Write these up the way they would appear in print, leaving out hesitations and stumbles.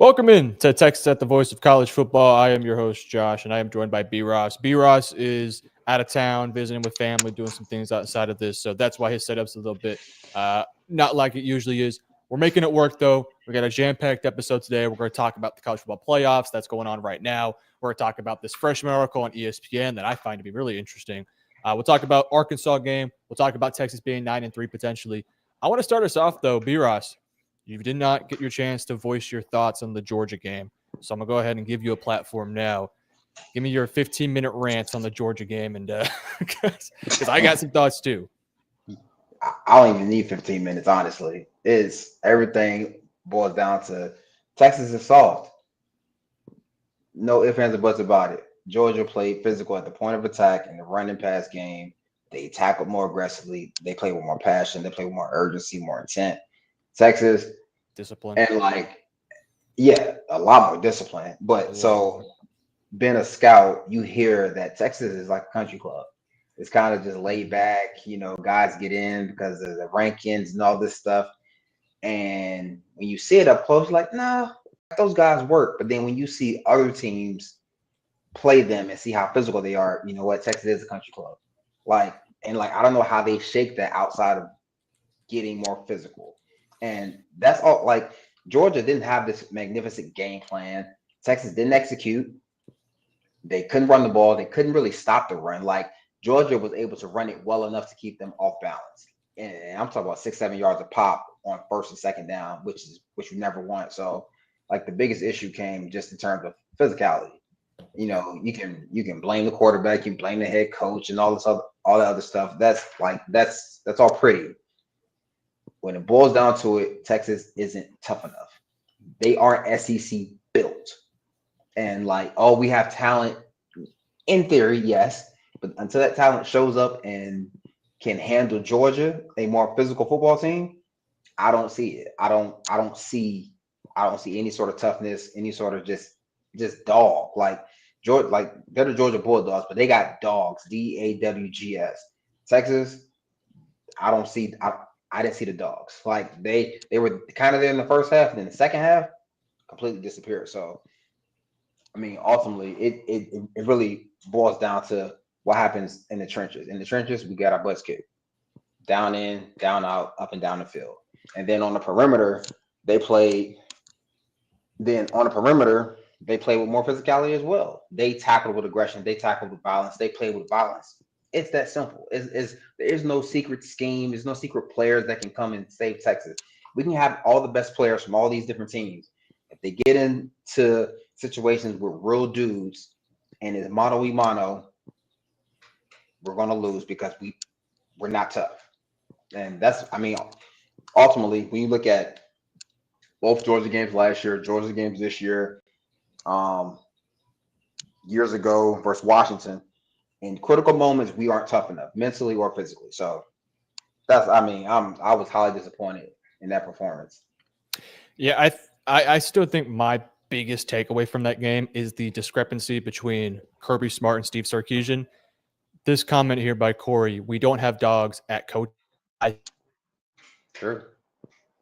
Welcome in to Texas at the Voice of College Football. I am your host, Josh, and I am joined by B. Ross. B. Ross is out of town, visiting with family, doing some things outside of this, so that's why his setup's a little bit not like it usually is. We're making it work, though. We got a jam-packed episode today. We're going to talk about the college football playoffs that's going on right now. We're going to talk about this freshman article on ESPN that I find to be really interesting. We'll talk about Arkansas game. We'll talk about Texas being 9-3 potentially. I want to start us off, though, B. Ross. You did not get your chance to voice your thoughts on the Georgia game. So I'm going to go ahead and give you a platform now. Give me your 15-minute rant on the Georgia game, and because I got some thoughts too. I don't even need 15 minutes, honestly. Everything boils down to Texas is soft. No ifs, ands, or buts about it. Georgia played physical at the point of attack in the run and pass game. They tackled more aggressively. They played with more passion. They played with more urgency, more intent. Texas, discipline, and a lot more discipline. But so being a scout, you hear that Texas is like a country club. It's kind of just laid back, guys get in because of the rankings and all this stuff. And when you see it up close, like, nah, those guys work. But then when you see other teams play them and see how physical they are, you know what? Texas is a country club. I don't know how they shake that outside of getting more physical. And that's all. Like, Georgia didn't have this magnificent game plan. Texas didn't execute. They couldn't run the ball. They couldn't really stop the run. Like, Georgia was able to run it well enough to keep them off balance. And I'm talking about 6-7 yards of pop on first and second down, which you never want. So, like, the biggest issue came just in terms of physicality. You can blame the quarterback, you can blame the head coach, and all that other stuff. That's all pretty. When it boils down to it, Texas isn't tough enough. They aren't SEC built. And we have talent in theory, yes, but until that talent shows up and can handle Georgia, a more physical football team, I don't see it. I don't see any sort of toughness, any sort of just dog. Georgia, they're the Georgia Bulldogs, but they got dogs, DAWGS. Texas, I didn't see the dogs. They were kind of there in the first half, and then the second half completely disappeared. So, I mean, ultimately, it really boils down to what happens in the trenches. In the trenches, we got our butts kicked. Down in, down out, up and down the field. And then on the perimeter, they played with more physicality as well. They tackled with aggression. They tackled with violence. They played with violence. It's that simple. There's no secret scheme. There's no secret players that can come and save Texas. We can have all the best players from all these different teams. If they get into situations with real dudes and it's mano a mano, we're going to lose because we're not tough. And ultimately, when you look at both Georgia games last year, Georgia games this year, years ago versus Washington, in critical moments, we aren't tough enough, mentally or physically. So I was highly disappointed in that performance. Yeah, I still think my biggest takeaway from that game is the discrepancy between Kirby Smart and Steve Sarkisian. This comment here by Corey, we don't have dogs at coach. Sure.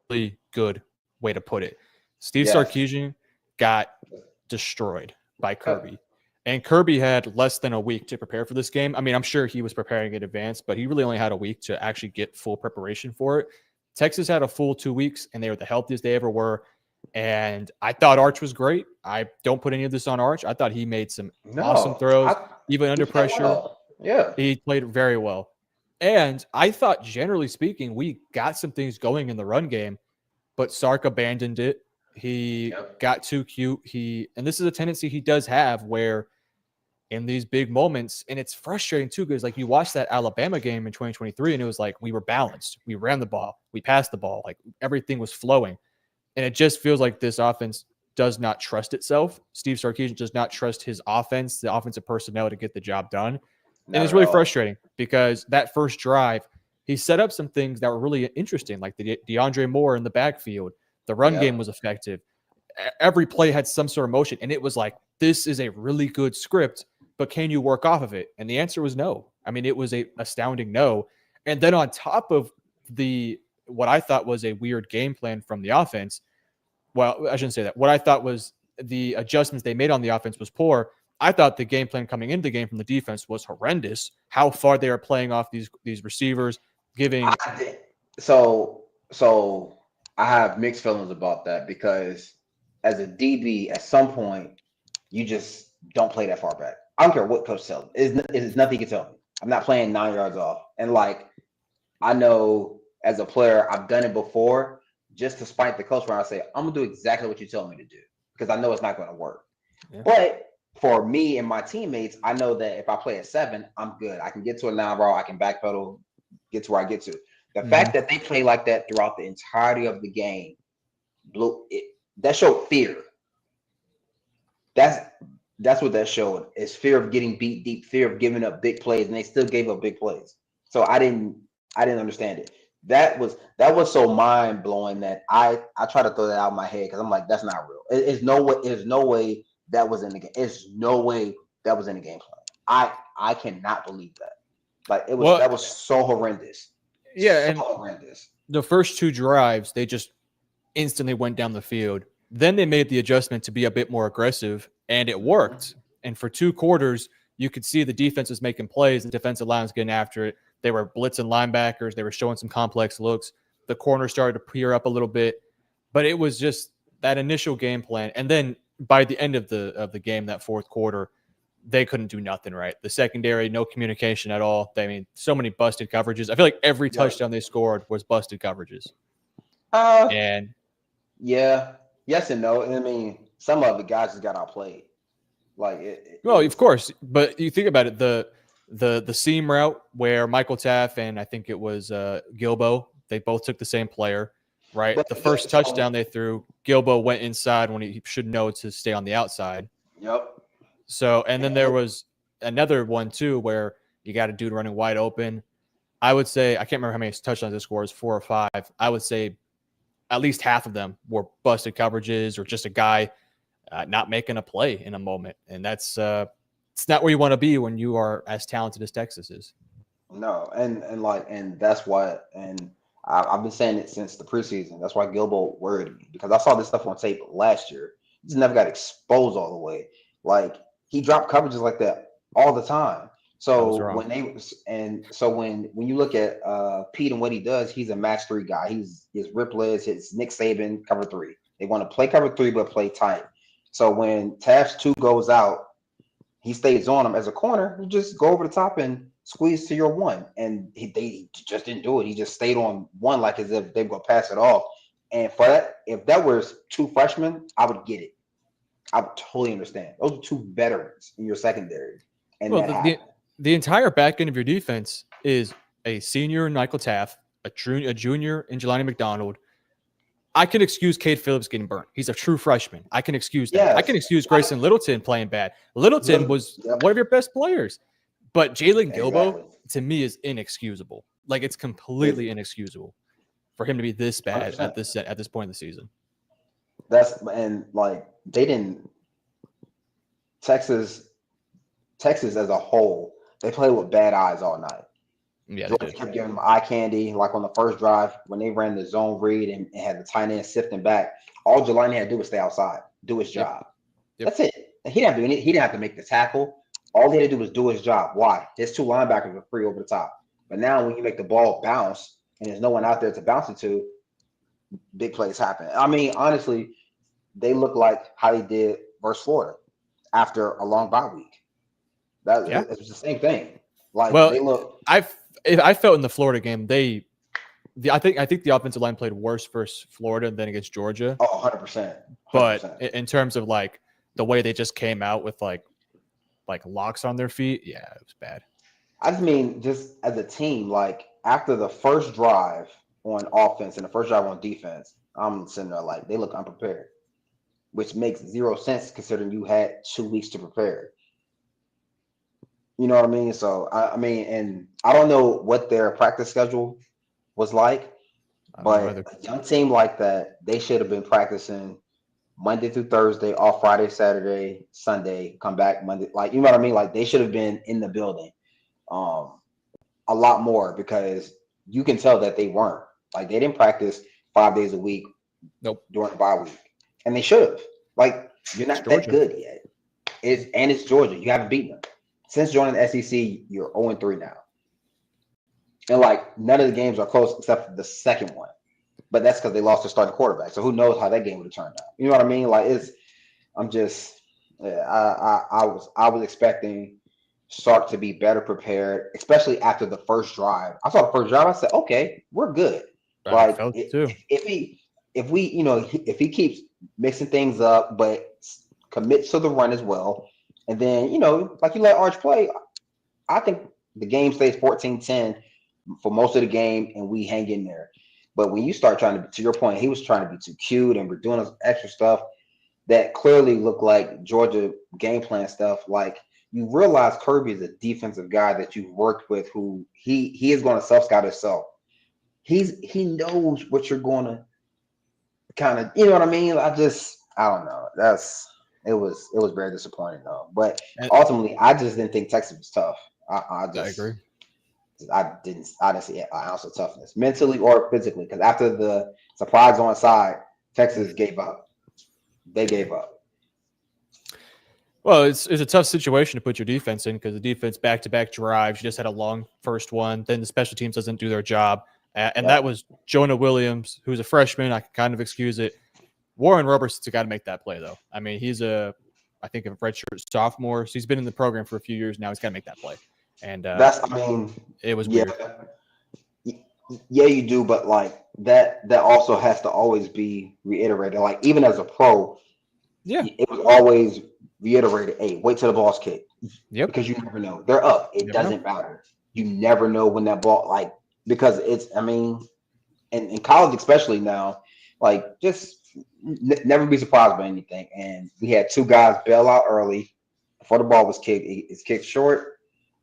Really good way to put it. Steve Sarkisian got destroyed by Kirby. And Kirby had less than a week to prepare for this game. I mean, I'm sure he was preparing in advance, but he really only had a week to actually get full preparation for it. Texas had a full 2 weeks, and they were the healthiest they ever were. And I thought Arch was great. I don't put any of this on Arch. I thought he made some awesome throws, even under pressure. Well. Yeah. He played very well. And I thought, generally speaking, we got some things going in the run game, but Sark abandoned it. He got too cute. And this is a tendency he does have where in these big moments, and it's frustrating too, because you watch that Alabama game in 2023 and it was like we were balanced. We ran the ball. We passed the ball. Everything was flowing. And it just feels like this offense does not trust itself. Steve Sarkisian does not trust his offense, the offensive personnel to get the job done. And it's really frustrating because that first drive, he set up some things that were really interesting, like the DeAndre Moore in the backfield. The run game was effective. Every play had some sort of motion. And it was like, this is a really good script, but can you work off of it? And the answer was no. I mean, it was a astounding no. And then on top of what I thought was a weird game plan from the offense, well, I shouldn't say that. What I thought was the adjustments they made on the offense was poor. I thought the game plan coming into the game from the defense was horrendous. How far they are playing off these receivers, giving. So I have mixed feelings about that because as a DB, at some point, you just don't play that far back. I don't care what coach tells me. It's nothing you can tell me. I'm not playing 9 yards off. And like, I know as a player, I've done it before just to spite the coach when I say, I'm going to do exactly what you tell me to do because I know it's not going to work. Yeah. But for me and my teammates, I know that if I play at 7, I'm good. I can get to a 9 ball. I can backpedal, get to where I get to. The fact that they play like that throughout the entirety of the game, that showed fear. That's what that showed, is fear of getting beat deep, fear of giving up big plays, and they still gave up big plays. So I didn't understand it. That was so mind blowing that I try to throw that out of my head because I'm like, that's not real. There's no way that was in the game. There's no way that was in the game plan. I cannot believe that. Like that was so horrendous. Yeah, and horrendous. The first 2 drives, they just instantly went down the field. Then they made the adjustment to be a bit more aggressive, and it worked. And for 2 quarters, you could see the defense was making plays, the defensive line was getting after it. They were blitzing linebackers. They were showing some complex looks. The corner started to peer up a little bit, but it was just that initial game plan. And then by the end of the game, that fourth quarter, they couldn't do nothing right. The secondary, no communication at all. I mean, so many busted coverages. I feel like every touchdown they scored was busted coverages. And yeah, yes and no. I mean, some of the guys just got outplayed. Like of course, but you think about it, the seam route where Michael Taff and I think it was Gilbo, they both took the same player, right? But the first touchdown they threw, Gilbo went inside when he should know to stay on the outside. Yep. So, and then there was another one too where you got a dude running wide open. I would say, I can't remember how many touchdowns this scores, 4 or 5. I would say at least half of them were busted coverages or just a guy not making a play in a moment. And that's it's not where you want to be when you are as talented as Texas is. No, and that's why, and I've been saying it since the preseason. That's why Gilbo worried me, because I saw this stuff on tape last year. He just never got exposed all the way. Like, he dropped coverages like that all the time. So when you look at Pete and what he does, he's a match 3 guy. He's his Ripley's, his Nick Saban cover 3. They want to play cover 3 but play tight. So when Taft's 2 goes out, he stays on him as a corner. You just go over the top and squeeze to your 1. And they just didn't do it. He just stayed on 1 like as if they were going to pass it off. And for that, if that was 2 freshmen, I would get it. I would totally understand. Those are 2 veterans in your secondary. And the entire back end of your defense is a senior in Michael Taft, a junior in Jelani McDonald. I can excuse Cade Phillips getting burnt. He's a true freshman. I can excuse that. Yes. I can excuse Grayson Littleton playing bad. Littleton was one of your best players. But Jalen Gilbo, to me, is inexcusable. Like, it's completely inexcusable for him to be this bad 100%. at this point in the season. They didn't. Texas as a whole, they played with bad eyes all night. Yeah, Georgia kept giving them eye candy. Like on the first drive, when they ran the zone read and had the tight end sifting back, all Jelani had to do was stay outside, do his job. Yep. That's it. He didn't have to do anything. He didn't have to make the tackle. All he had to do was do his job. Why? His 2 linebackers were free over the top. But now when you make the ball bounce and there's no one out there to bounce it to, big plays happen. I mean, honestly, they look like how they did versus Florida after a long bye week. It was the same thing. Like, they look. I felt in the Florida game, I think the offensive line played worse versus Florida than against Georgia. Oh, 100%. But in terms of like the way they just came out with like locks on their feet, yeah, it was bad. I just mean, just as a team, like after the first drive on offense and the first drive on defense, I'm sitting there like they look unprepared, which makes 0 sense considering you had 2 weeks to prepare. You know what I mean? So, I mean, and I don't know what their practice schedule was like, but a young team like that, they should have been practicing Monday through Thursday, off Friday, Saturday, Sunday, come back Monday. Like, you know what I mean? Like, they should have been in the building a lot more, because you can tell that they weren't. Like, they didn't practice 5 days a week during the bye week. and they should have. Like, you're not that Georgia. good yet. It's Georgia. You haven't beaten them since joining the SEC. You're 0-3 now, and like none of the games are close except for the second one. But that's because they lost their starting quarterback. So who knows how that game would have turned out? You know what I mean? Like I was expecting Sark to be better prepared, especially after the first drive. I saw the first drive. I said, okay, we're good. Like if he keeps mixing things up, but commits to the run as well, and then like you let Arch play, I think the game stays 14-10 for most of the game, and we hang in there. But when you start to your point, he was trying to be too cute, and we're doing this extra stuff that clearly looked like Georgia game plan stuff. Like, you realize Kirby is a defensive guy that you've worked with, who he is going to self-scout himself. He knows what you're going to kind of, you know what I mean? I don't know. It was very disappointing though. But ultimately, I just didn't think Texas was tough. I agree. I didn't see an ounce of toughness, mentally or physically, because after the surprise on side, Texas gave up. They gave up. Well, it's a tough situation to put your defense in, because the defense back-to-back drives. You just had a long first one. Then the special teams doesn't do their job. And that was Jonah Williams, who's a freshman. I can kind of excuse it. Warren Roberson's got to make that play, though. I mean, he's I think, a redshirt sophomore. So he's been in the program for a few years now. He's got to make that play. And it was weird. Yeah, you do, but like that also has to always be reiterated. Like, even as a pro, it was always reiterated, hey, wait till the ball's kicked. Yep. Because you never know. They're up. It doesn't matter. You never know when that ball, like, because and in college especially now, like, just never be surprised by anything. And we had two guys bail out early before the ball was kicked. It's kicked short.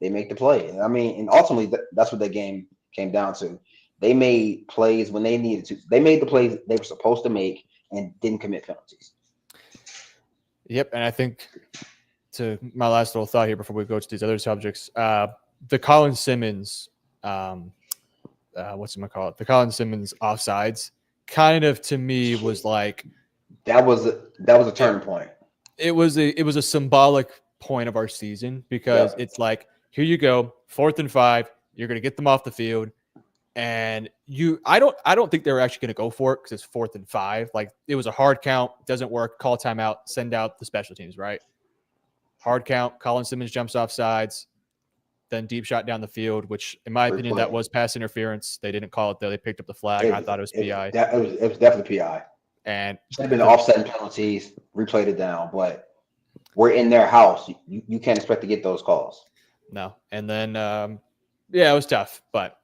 They make the play. I mean, and ultimately, that's what that game came down to. They made plays when they needed to. They made the plays they were supposed to make and didn't commit penalties. Yep, and I think, to my last little thought here before we go to these other subjects, the Colin Simmons, what's it call it? The Colin Simmons offsides kind of, to me, was like that was a turning point. It was a symbolic point of our season, because it's like, here you go, 4th and 5. You're going to get them off the field, and I don't think they were actually going to go for it, because it's 4th and 5. Like, it was a hard count, doesn't work, call timeout, send out the special teams, right? Hard count, Colin Simmons jumps off sides, then deep shot down the field, which, in my opinion, that was pass interference. They didn't call it though. They picked up the flag. I thought it was PI. It was definitely PI. And should have been offsetting penalties, replayed it down, but we're in their house. You can't expect to get those calls. No. And then, it was tough. But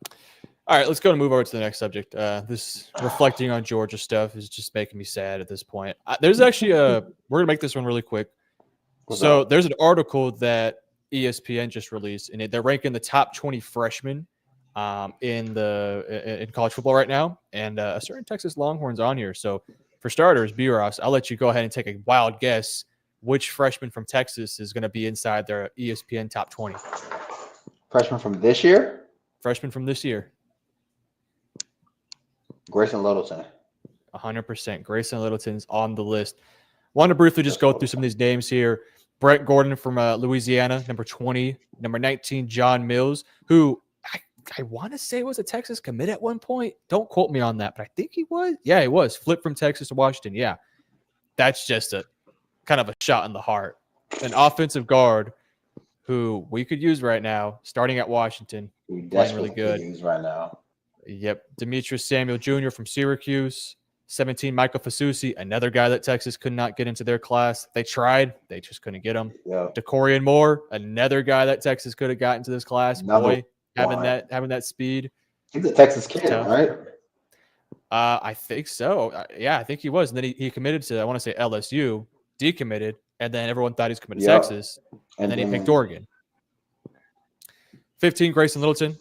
all right, let's move over to the next subject. This reflecting on Georgia stuff is just making me sad at this point. There's actually we're going to make this one really quick. There's an article that ESPN just released, and they're ranking the top 20 freshmen in college football right now, and a certain Texas Longhorns on here. So for starters, B-Ross, I'll let you go ahead and take a wild guess which freshman from Texas is going to be inside their ESPN top 20. Freshman from this year? Freshman from this year. Grayson Littleton. 100%. Grayson Littleton's on the list. Want to briefly just go through some of these names here. Brett Gordon from Louisiana, number 20. Number 19, John Mills, who I want to say was a Texas commit at one point. Don't quote me on that, but I think he was. Yeah, he was. Flipped from Texas to Washington. Yeah. That's just a kind of a shot in the heart. An offensive guard who we could use right now, starting at Washington, playing really good. Use right now. Yep. Demetrius Samuel Jr. from Syracuse. 17, Michael Fasusi, another guy that Texas could not get into their class. They tried. They just couldn't get him. Yep. DeCorian Moore, another guy that Texas could have gotten into this class. Boy, having that speed. He's a Texas kid, right? I think so. Yeah, I think he was. And then he committed to, I want to say LSU, decommitted, and then everyone thought he was committed to Texas, and then he picked Oregon. 15, Grayson Littleton.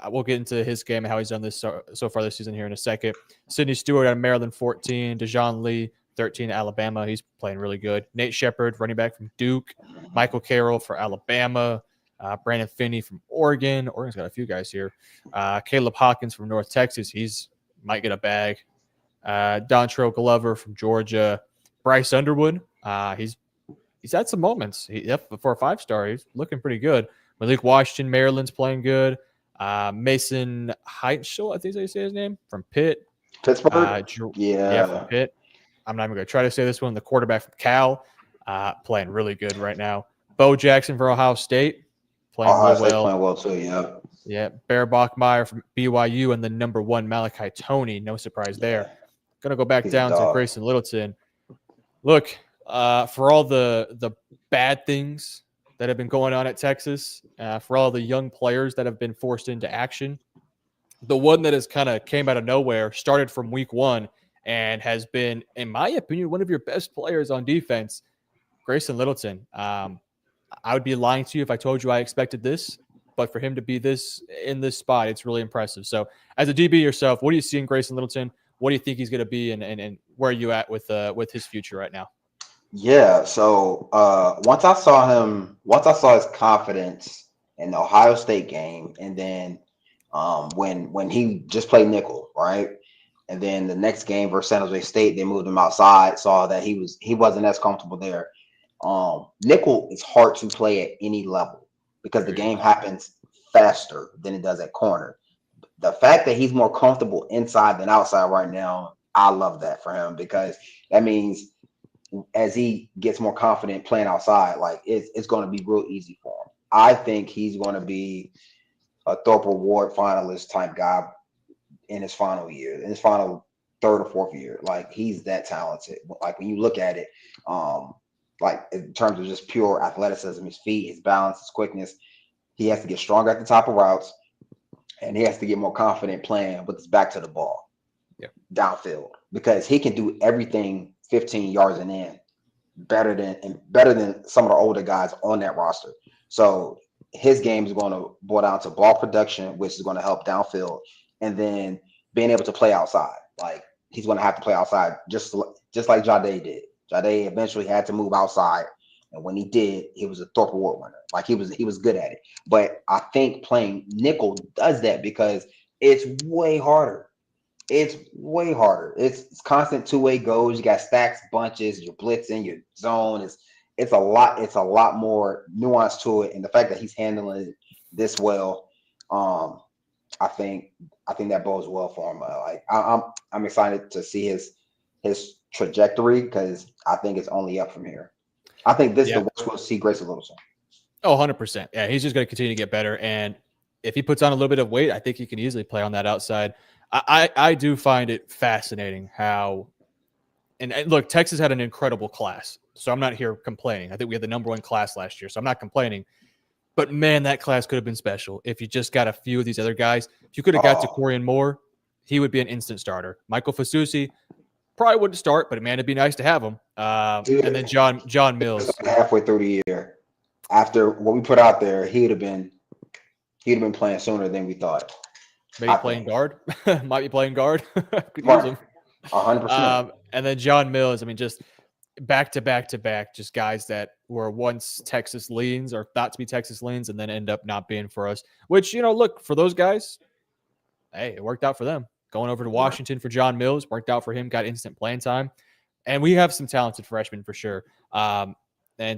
We'll get into his game and how he's done this so far this season here in a second. Sidney Stewart out of Maryland, 14. Dejon Lee, 13, Alabama. He's playing really good. Nate Shepard, running back from Duke. Michael Carroll for Alabama. Brandon Finney from Oregon. Oregon's got a few guys here. Caleb Hawkins from North Texas. He's might get a bag. Dontrell Glover from Georgia. Bryce Underwood, he's had some moments. For a 5-star, he's looking pretty good. Malik Washington, Maryland's playing good. Mason Heitschel, I think they say his name, from Pitt. Pittsburgh? From Pitt. I'm not even going to try to say this one. The quarterback from Cal, playing really good right now. Bo Jackson for Ohio State, playing really well. Playing well too, yeah. Yeah, Bear Bachmeyer from BYU and the number 1 Malachi Toney. No surprise there. Going to go back down to Grayson Littleton. Look, for all the bad things that have been going on at Texas, for all the young players that have been forced into action, the one that has kind of came out of nowhere, started from week 1, and has been, in my opinion, one of your best players on defense, Grayson Littleton. I would be lying to you if I told you I expected this, but for him to be in this spot, it's really impressive. So as a DB yourself, what do you see in Grayson Littleton? What do you think he's going to be, and where are you at with his future right now? Yeah, so once I saw his confidence in the Ohio State game, and then when he just played nickel, right? And then the next game versus San Jose State, they moved him outside, saw that he wasn't as comfortable there. Nickel is hard to play at any level because the game happens faster than it does at corner. The fact that he's more comfortable inside than outside right now, I love that for him, because that means as he gets more confident playing outside, like it's going to be real easy for him. I think he's going to be a Thorpe Award finalist type guy in his final year, in his final 3rd or 4th year. Like, he's that talented. Like, when you look at it, like in terms of just pure athleticism, his feet, his balance, his quickness, he has to get stronger at the top of routes, and he has to get more confident playing with his back to the ball, downfield, because he can do everything 15 yards and in better than some of the older guys on that roster. So his game is going to boil down to ball production, which is going to help downfield, and then being able to play outside. Like, he's going to have to play outside just like Jade did. Jade eventually had to move outside, and when he did, he was a Thorpe Award winner. Like, he was good at it. But I think playing nickel does that because it's way harder. It's way harder. It's constant two-way goes. You got stacks, bunches, you're blitzing, your zone. It's a lot more nuance to it. And the fact that he's handling it this well, I think that bodes well for him. Like, I'm excited to see his trajectory, because I think it's only up from here. I think this is the worst we'll see Grayson Littleton. Oh, 100%. Yeah, he's just going to continue to get better. And if he puts on a little bit of weight, I think he can easily play on that outside. I do find it fascinating how, and look, Texas had an incredible class, so I'm not here complaining. I think we had the number 1 class last year, so I'm not complaining. But man, that class could have been special if you just got a few of these other guys. If you could have got to Corian Moore, he would be an instant starter. Michael Fasusi probably wouldn't start, but man, it'd be nice to have him. And then John Mills, halfway through the year, after what we put out there, he'd have been playing sooner than we thought. Maybe playing guard. Might be playing guard. Could use him. 100%. And then John Mills, I mean, just back to back, just guys that were once Texas leans or thought to be Texas leans and then end up not being for us. Which, look, for those guys, hey, it worked out for them. Going over to Washington for John Mills, worked out for him, got instant playing time. And we have some talented freshmen for sure. And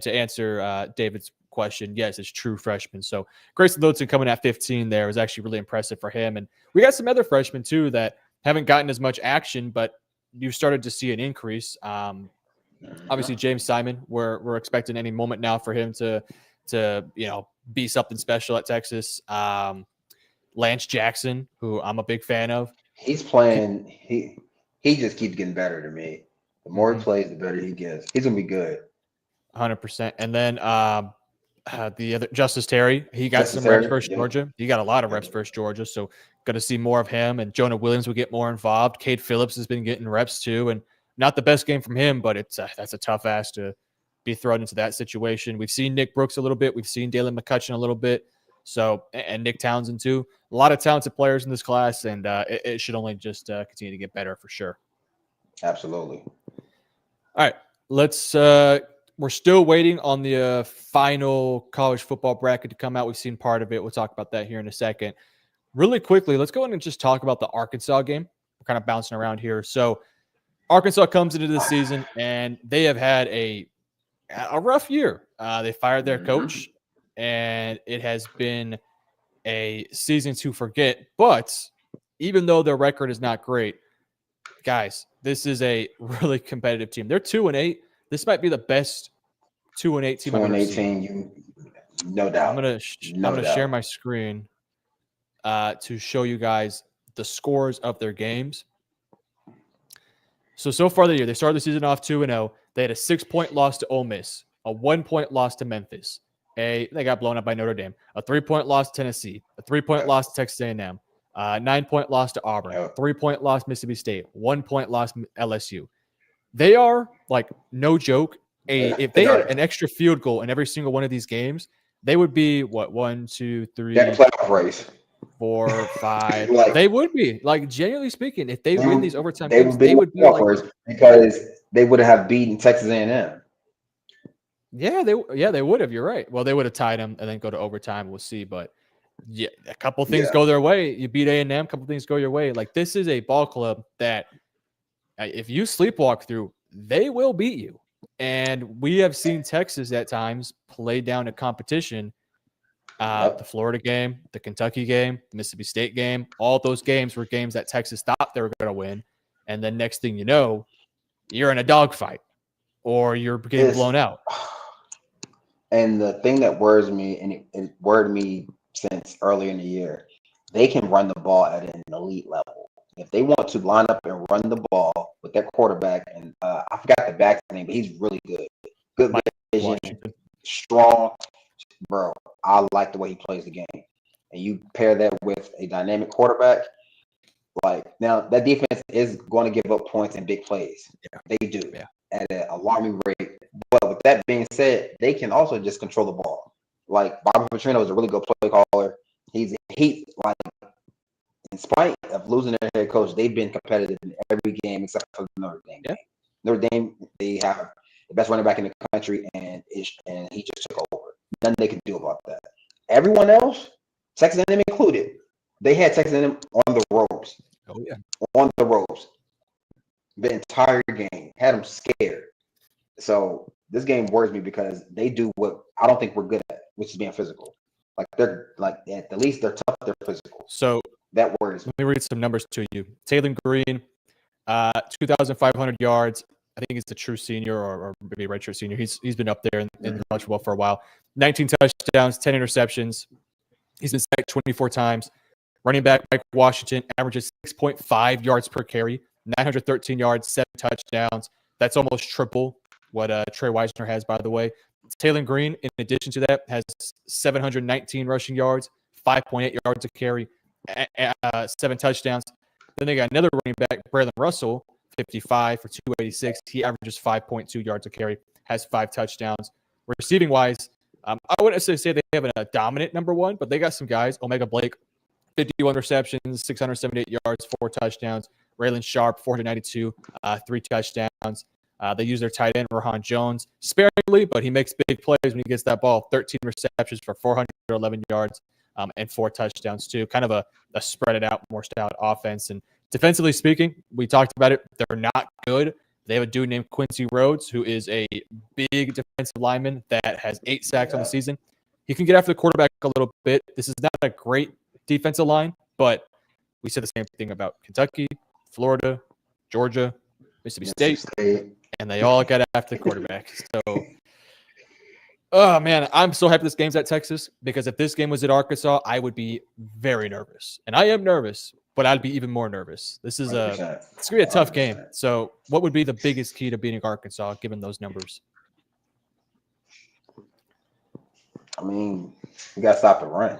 to answer David's question, yes, it's true freshman. So Grayson Littleton coming at 15 there was actually really impressive for him. And we got some other freshmen too that haven't gotten as much action, but you've started to see an increase. Obviously, James Simon, we're expecting any moment now for him to be something special at Texas. Lance Jackson, who I'm a big fan of. He's playing. He just keeps getting better to me. The more he plays, the better he gets. He's gonna be good. 100%. And then the other Justice Terry, he got some reps versus Georgia. He got a lot of reps versus Georgia, so going to see more of him. And Jonah Williams will get more involved. Cade Phillips has been getting reps too, and not the best game from him, but that's a tough ass to be thrown into that situation. We've seen Nick Brooks a little bit. We've seen Dalen McCutcheon a little bit. So, and Nick Townsend too. A lot of talented players in this class, and it should only just continue to get better for sure. Absolutely. All right, let's. We're still waiting on the final college football bracket to come out. We've seen part of it. We'll talk about that here in a second. Really quickly, let's go in and just talk about the Arkansas game. We're kind of bouncing around here. So Arkansas comes into the season and they have had a rough year. They fired their coach, and it has been a season to forget. But even though their record is not great, guys, this is a really competitive team. They're 2-8. This might be the best 2-8 team I've ever seen. No doubt. I'm gonna share my screen to show you guys the scores of their games. So far the year, they started the season off 2-0. They had a 6-point loss to Ole Miss, a 1-point loss to Memphis. They got blown up by Notre Dame. A 3-point loss to Tennessee. A 3-point loss to Texas A&M. 9-point loss to Auburn. 3-point loss to Mississippi State. 1-point loss to LSU. They are like no joke. If they had an extra field goal in every single one of these games, they would be what 1, 2, 3, that playoff race. 4, 5. They would be like genuinely speaking. If they win these overtime games, they would be like, because they would have beaten Texas A&M. Yeah, they would have. You're right. Well, they would have tied them and then go to overtime. We'll see, but yeah, a couple things go their way. You beat A&M, a couple things go your way. Like this is a ball club that if you sleepwalk through, they will beat you. And we have seen Texas at times play down a competition. The Florida game, the Kentucky game, the Mississippi State game, all those games were games that Texas thought they were going to win. And then next thing you know, you're in a dogfight or you're getting blown out. And the thing that worries me, and it worried me since earlier in the year, they can run the ball at an elite level. If they want to line up and run the ball with their quarterback, and I forgot the back's name, but he's really good. Good vision, strong. Bro, I like the way he plays the game. And you pair that with a dynamic quarterback, like now that defense is going to give up points in big plays. Yeah. They do at an alarming rate. But with that being said, they can also just control the ball. Like Bobby Petrino is a really good play caller. He like in spite of losing their head coach, they've been competitive in every game except for the Notre Dame game. Notre Dame, they have the best running back in the country, and he just took over. Nothing they can do about that. Everyone else, Texas A&M included, they had Texas A&M on the ropes. Oh yeah, on the ropes. The entire game had them scared. So this game worries me because they do what I don't think we're good at, which is being physical. Like they're like at the least they're tough, they're physical. So that worries me. Let me read some numbers to you. Taylor Green, 2,500 yards. I think he's the true senior or maybe redshirt senior. He's been up there in the college football for a while. 19 touchdowns, 10 interceptions. He's been sacked 24 times. Running back Mike Washington averages 6.5 yards per carry, 913 yards, 7 touchdowns. That's almost triple what Trey Wisner has, by the way. Taylor Green, in addition to that, has 719 rushing yards, 5.8 yards a carry, 7 touchdowns. Then they got another running back, Braylon Russell, 55 for 286. He averages 5.2 yards a carry, has 5 touchdowns. Receiving wise, I wouldn't necessarily say they have a dominant number one, but they got some guys. Omega Blake, 51 receptions, 678 yards, 4 touchdowns. Raylan Sharp, 492, 3 touchdowns. They use their tight end, Rohan Jones, sparingly, but he makes big plays when he gets that ball. 13 receptions for 411 yards and 4 touchdowns, too. Kind of a spread it out, more stout offense. And defensively speaking, we talked about it. They're not good. They have a dude named Quincy Rhodes, who is a big defensive lineman that has 8 sacks on the season. He can get after the quarterback a little bit. This is not a great defensive line, but we said the same thing about Kentucky, Florida, Georgia, Mississippi State, and they all got after the quarterback. So, oh, man, I'm so happy this game's at Texas because if this game was at Arkansas, I would be very nervous. And I am nervous, but I'd be even more nervous. This is it's going to be a tough game. So what would be the biggest key to beating Arkansas, given those numbers? I mean, we got to stop the run,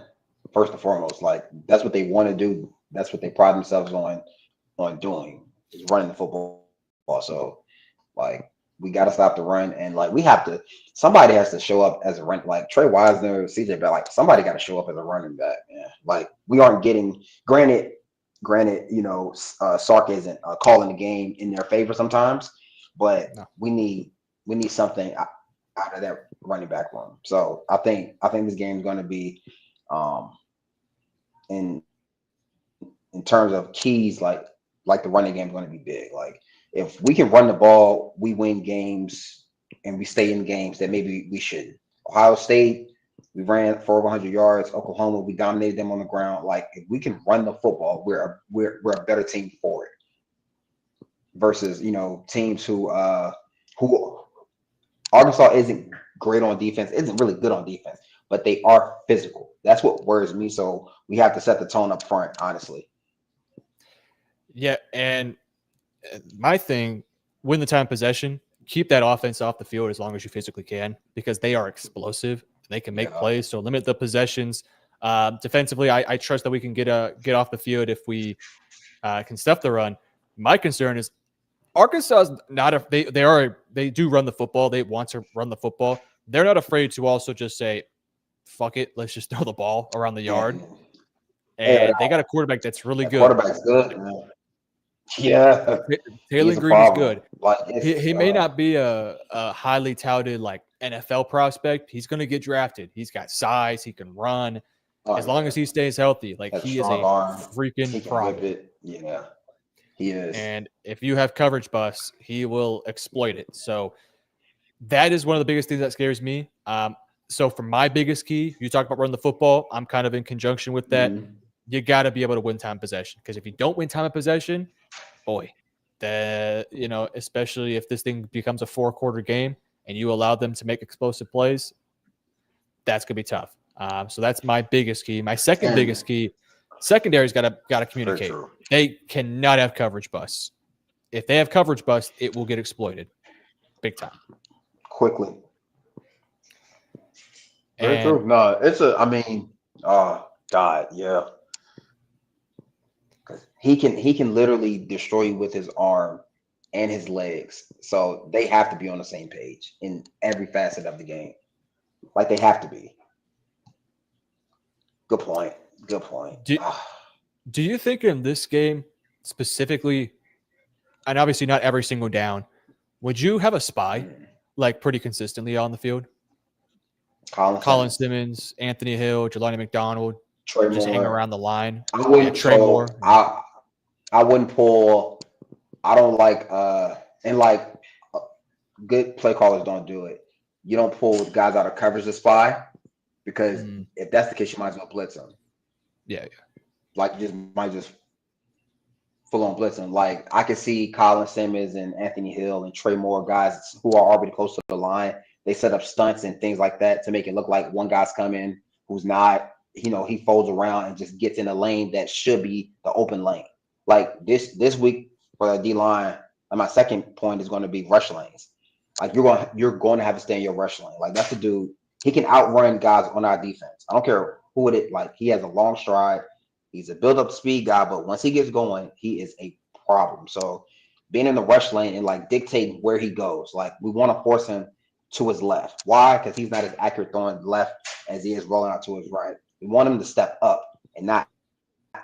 first and foremost. Like, that's what they want to do. That's what they pride themselves on doing, is running the football. So, like, we got to stop the run. And, like, somebody has to show up as a run. Like, Trey Wisner, CJ Bell, like, somebody got to show up as a running back. Yeah. Like, we aren't getting, granted, Sark isn't calling the game in their favor sometimes, but we need something out of that running back room. So I think this game is going to be in terms of keys, like the running game is going to be big. Like If we can run the ball, we win games and we stay in games that maybe we shouldn't. Ohio State, we ran for over 100 yards. Oklahoma, we dominated them on the ground. Like if we can run the football, we're a better team for it. Versus teams who Arkansas isn't great on defense, isn't really good on defense, but they are physical. That's what worries me. So we have to set the tone up front, honestly. Yeah, and my thing, win the time possession, keep that offense off the field as long as you physically can because they are explosive. They can make plays, so limit the possessions. Defensively, I trust that we can get off the field if we can stuff the run. My concern is Arkansas is not a they do run the football. They want to run the football. They're not afraid to also just say, "Fuck it, let's just throw the ball around the yard." And they got a quarterback that's really good. Quarterback's good, man. Yeah, Taylor Green is good. Like he may not be a highly touted like NFL prospect. He's going to get drafted. He's got size. He can run. As long as he stays healthy, like he is a freaking problem. Yeah, he is. And if you have coverage busts, he will exploit it. So that is one of the biggest things that scares me. So for my biggest key, you talk about running the football. I'm kind of in conjunction with that. Mm-hmm. You got to be able to win time possession because if you don't win time of possession, boy, especially if this thing becomes a 4-quarter game and you allow them to make explosive plays, that's gonna be tough. So that's my biggest key. My second biggest key, secondary's got to communicate. They cannot have coverage busts. If they have coverage busts, it will get exploited, big time, quickly. Very true. No, God, yeah. He can literally destroy you with his arm and his legs. So they have to be on the same page in every facet of the game. Like they have to be. Good point. Do you think in this game specifically, and obviously not every single down, would you have a spy like pretty consistently on the field? Colin Simmons, Anthony Hill, Jelani McDonald, Trey just Moore. hang around the line. I wouldn't Trey Moore. I wouldn't pull. I don't like good play callers don't do it. You don't pull guys out of coverage to spy because if that's the case, you might as well blitz them. Yeah. Like you might just full on blitz them. Like I could see Colin Simmons and Anthony Hill and Trey Moore, guys who are already close to the line. They set up stunts and things like that to make it look like one guy's coming who's not. He folds around and just gets in a lane that should be the open lane. Like this week for the D line, and my second point is going to be rush lanes. Like you're going to have to stay in your rush lane. Like that's the dude. He can outrun guys on our defense. I don't care who it is. Like he has a long stride. He's a build-up speed guy, but once he gets going, he is a problem. So being in the rush lane and like dictating where he goes, like we want to force him to his left. Why? Because he's not as accurate throwing left as he is rolling out to his right. We want him to step up and not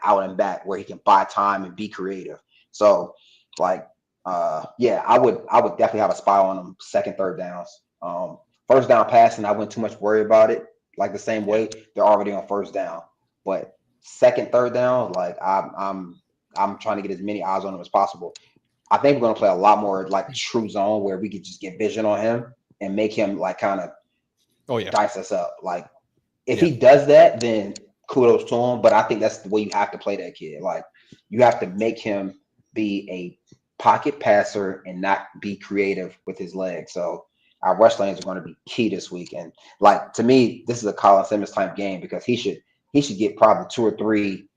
out and back where he can buy time and be creative. So like, I would definitely have a spy on him second, third downs. First down passing, I wouldn't too much worry about it. Like the same way they're already on first down, but second, third down, like I'm trying to get as many eyes on him as possible. I think we're going to play a lot more like true zone where we could just get vision on him and make him like kind of dice us up. Like if he does that, then kudos to him. But I think that's the way you have to play that kid. Like you have to make him be a pocket passer and not be creative with his legs. So our rush lanes are going to be key this week. And like to me, this is a Colin Simmons type game because he should get probably 2 or 3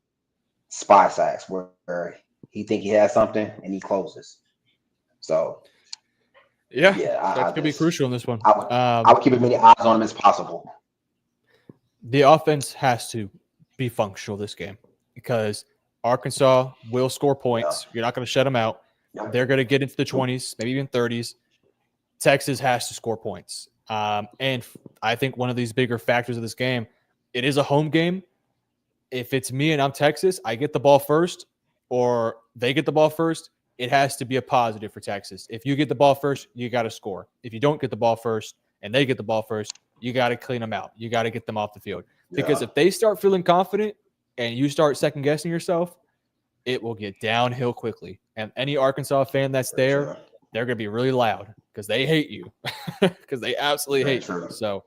spy sacks where he think he has something and he closes. So that could be crucial in this one. I would keep as many eyes on him as possible. The offense has to be functional this game because Arkansas will score points. You're not going to shut them out. They're going to get into the 20s, maybe even 30s. Texas has to score points. And I think one of these bigger factors of this game, it is a home game. If it's me and I'm Texas, I get the ball first or they get the ball first, it has to be a positive for Texas. If you get the ball first, you got to score. If you don't get the ball first and they get the ball first, you got to clean them out. You got to get them off the field. Because if they start feeling confident and you start second-guessing yourself, it will get downhill quickly. And any Arkansas fan that's there, they're going to be really loud because they hate you, because they absolutely hate you. So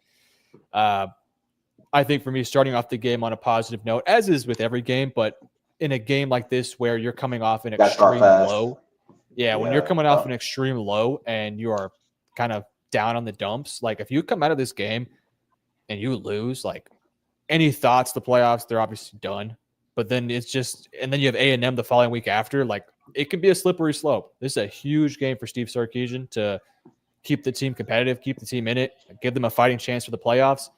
I think for me, starting off the game on a positive note, as is with every game, but in a game like this where you're coming off an extreme low. Yeah, when you're coming off an extreme low and you are kind of down on the dumps, like if you come out of this game and you lose, like any thoughts, the playoffs, they're obviously done. But then it's just, and then you have A&M the following week after. Like it can be a slippery slope. This is a huge game for Steve Sarkisian to keep the team competitive, keep the team in it, give them a fighting chance for the playoffs.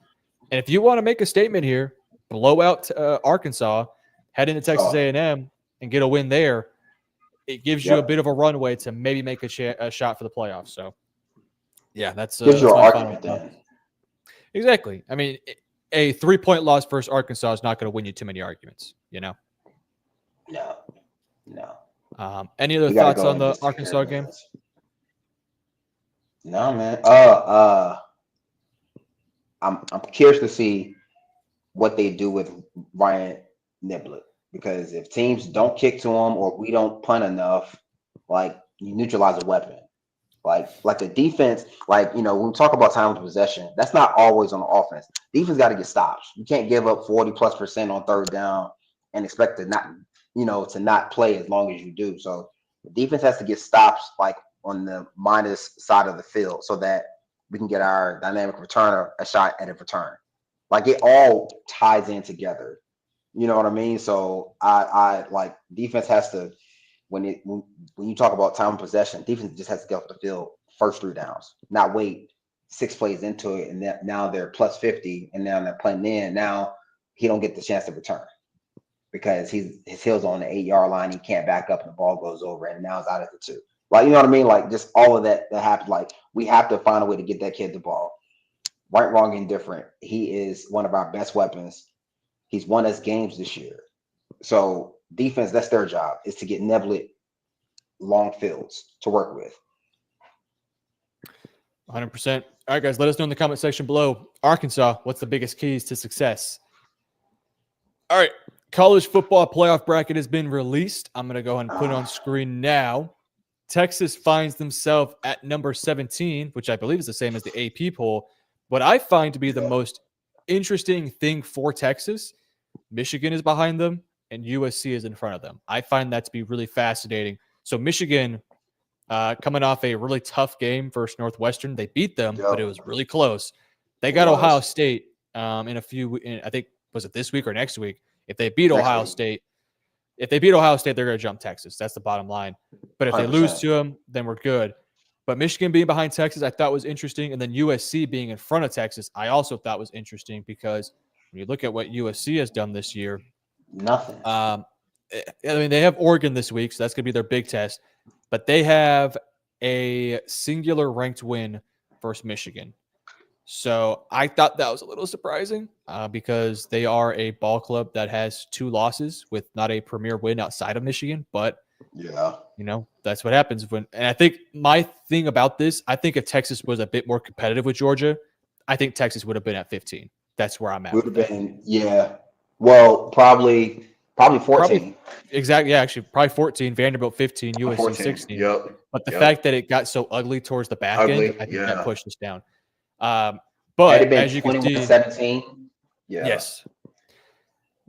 And if you want to make a statement here, blow out Arkansas, head into Texas A&M, and get a win there, it gives you a bit of a runway to maybe make a shot for the playoffs. So, yeah, that's gives you an argument then. Exactly. I mean, a 3-point loss versus Arkansas is not going to win you too many arguments, you know? No. Any other thoughts on the Arkansas game? No, man. I'm curious to see what they do with Ryan Niblett, because if teams don't kick to him or we don't punt enough, like you neutralize a weapon. Like the defense, like, when we talk about time of possession, that's not always on the offense. Defense got to get stops. You can't give up 40+% on third down and expect to not play as long as you do. So the defense has to get stops like on the minus side of the field so that we can get our dynamic returner a shot at a return. Like it all ties in together. You know what I mean? So I like defense has to, when you talk about time of possession, defense just has to get off the field first 3 downs, not wait 6 plays into it and now they're plus 50 and now they're playing in. Now he don't get the chance to return because his heel's on the 8-yard line. He can't back up and the ball goes over and now it's out at the 2. Like, you know what I mean? Like just all of that happens. Like we have to find a way to get that kid the ball. Right, wrong, indifferent. He is one of our best weapons. He's won us games this year. So defense, that's their job, is to get Niblett long fields to work with. 100%. All right, guys, let us know in the comment section below. Arkansas, what's the biggest keys to success? All right, college football playoff bracket has been released. I'm going to go ahead and put it on screen now. Texas finds themselves at number 17, which I believe is the same as the AP poll. What I find to be the most interesting thing for Texas, Michigan is behind them and USC is in front of them. I find that to be really fascinating. So Michigan, coming off a really tough game versus Northwestern, they beat them, but it was really close. They got Ohio State I think, was it this week or next week? If they beat Ohio State, they're going to jump Texas. That's the bottom line. But if 100%. They lose to them, then we're good. But Michigan being behind Texas, I thought was interesting. And then USC being in front of Texas, I also thought was interesting because when you look at what USC has done this year, nothing. I mean, they have Oregon this week, so that's going to be their big test. But they have a singular ranked win versus Michigan. So I thought that was a little surprising because they are a ball club that has 2 losses with not a premier win outside of Michigan. But yeah, that's what happens and I think my thing about this, I think if Texas was a bit more competitive with Georgia, I think Texas would have been at 15. That's where I'm at. Would have been, yeah. Well, probably 14. Exactly. Yeah, actually, probably 14. Vanderbilt 15. USC 14. 16. Yep. But the fact that it got so ugly towards the back end, I think that pushed us down. But as you can see, 17. Yeah. Yes.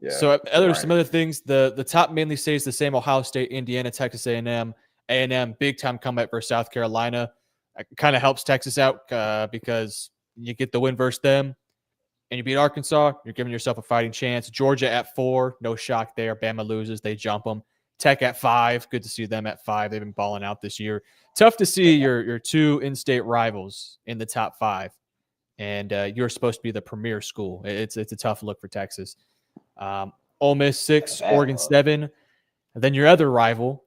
Yeah. So some other things. The top mainly stays the same: Ohio State, Indiana, Texas A&M. A&M big time comeback versus South Carolina. It kind of helps Texas out because you get the win versus them, and you beat Arkansas. You're giving yourself a fighting chance. Georgia at 4, no shock there. Bama loses, they jump them. Tech at 5, good to see them at 5. They've been balling out this year. Tough to see your 2 in-state rivals in the top 5, and you're supposed to be the premier school. It's a tough look for Texas. Ole Miss 6, Oregon 7, and then your other rival,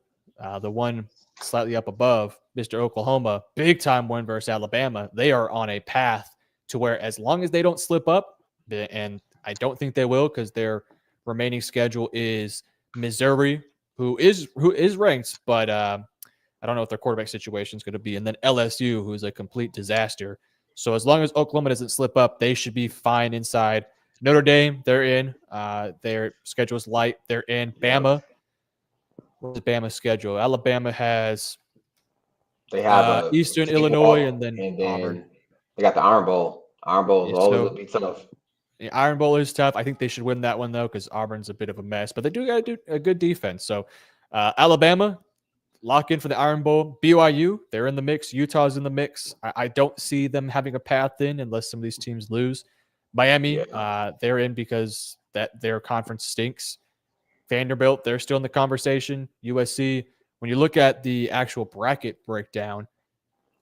the one slightly up above, Mr. Oklahoma, big time win versus Alabama. They are on a path to where, as long as they don't slip up, and I don't think they will, because their remaining schedule is Missouri, who is ranked, but I don't know what their quarterback situation is going to be, and then LSU, who is a complete disaster. So as long as Oklahoma doesn't slip up, they should be fine inside. Notre Dame, they're in. Their schedule is light. They're in. Bama, What's Bama's schedule? Alabama has They have a Eastern Illinois and cakewalk, then and Auburn. then they got the Iron Bowl. Iron Bowl is Yeah, always so gonna be tough. the Iron Bowl is tough. I think they should win that one though, because Auburn's a bit of a mess, but they do got to do a good defense. So Alabama, lock in for the Iron Bowl. BYU, they're in the mix. Utah's in the mix. I don't see them having a path in unless some of these teams lose. Miami, they're in because their conference stinks. Vanderbilt, they're still in the conversation. USC, when you look at the actual bracket breakdown,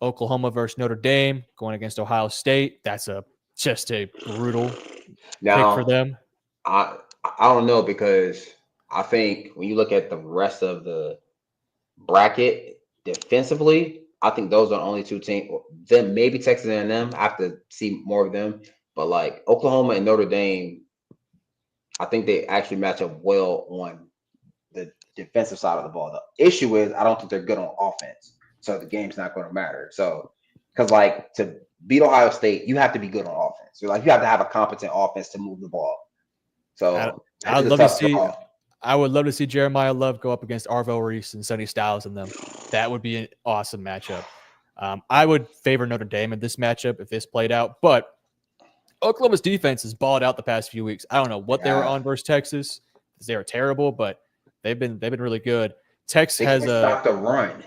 Oklahoma versus Notre Dame going against Ohio State, that's just a brutal pick for them. I don't know, because I think when you look at the rest of the bracket defensively, I think those are the only two teams. Then maybe Texas A&M. I have to see more of them, but like Oklahoma and Notre Dame, I think they actually match up well on the defensive side of the ball. The issue is I don't think they're good on offense, so the game's not going to matter. So, because like to beat Ohio State, you have to be good on offense. So like you have to have a competent offense to move the ball. So I would love to see. I would love to see Jeremiah Love go up against Arvo Reese and Sonny Styles and them. That would be an awesome matchup. I would favor Notre Dame in this matchup if this played out, but Oklahoma's defense has balled out the past few weeks. I don't know what they were on versus Texas. They were terrible, but they've been really good. Texas has stop the run,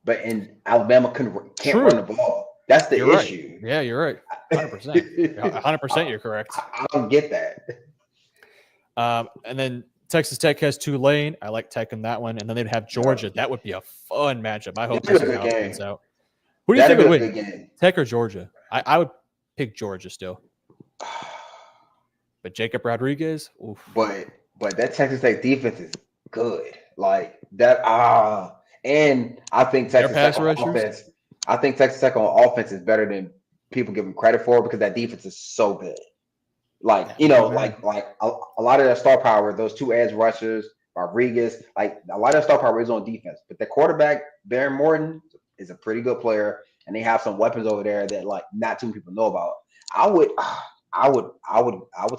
but in Alabama can't run the ball. That's the issue. Right. Yeah, you're right. 100%. 100%. You're correct. I don't get that. And then Texas Tech has Tulane. I like Tech in that one. And then they'd have Georgia. That would be a fun matchup. I hope this comes out. Who do you think would win? Tech or Georgia? I would pick Georgia still. But Jacob Rodriguez, oof. But that Texas Tech defense is good. Like that. And I think Texas Tech on offense. I think Texas Tech on offense is better than people give them credit for, because that defense is so good. Like like a lot of their star power, those two edge rushers, Rodriguez, like a lot of their star power is on defense. But the quarterback, Baron Morton, is a pretty good player, and they have some weapons over there that like not too many people know about. I would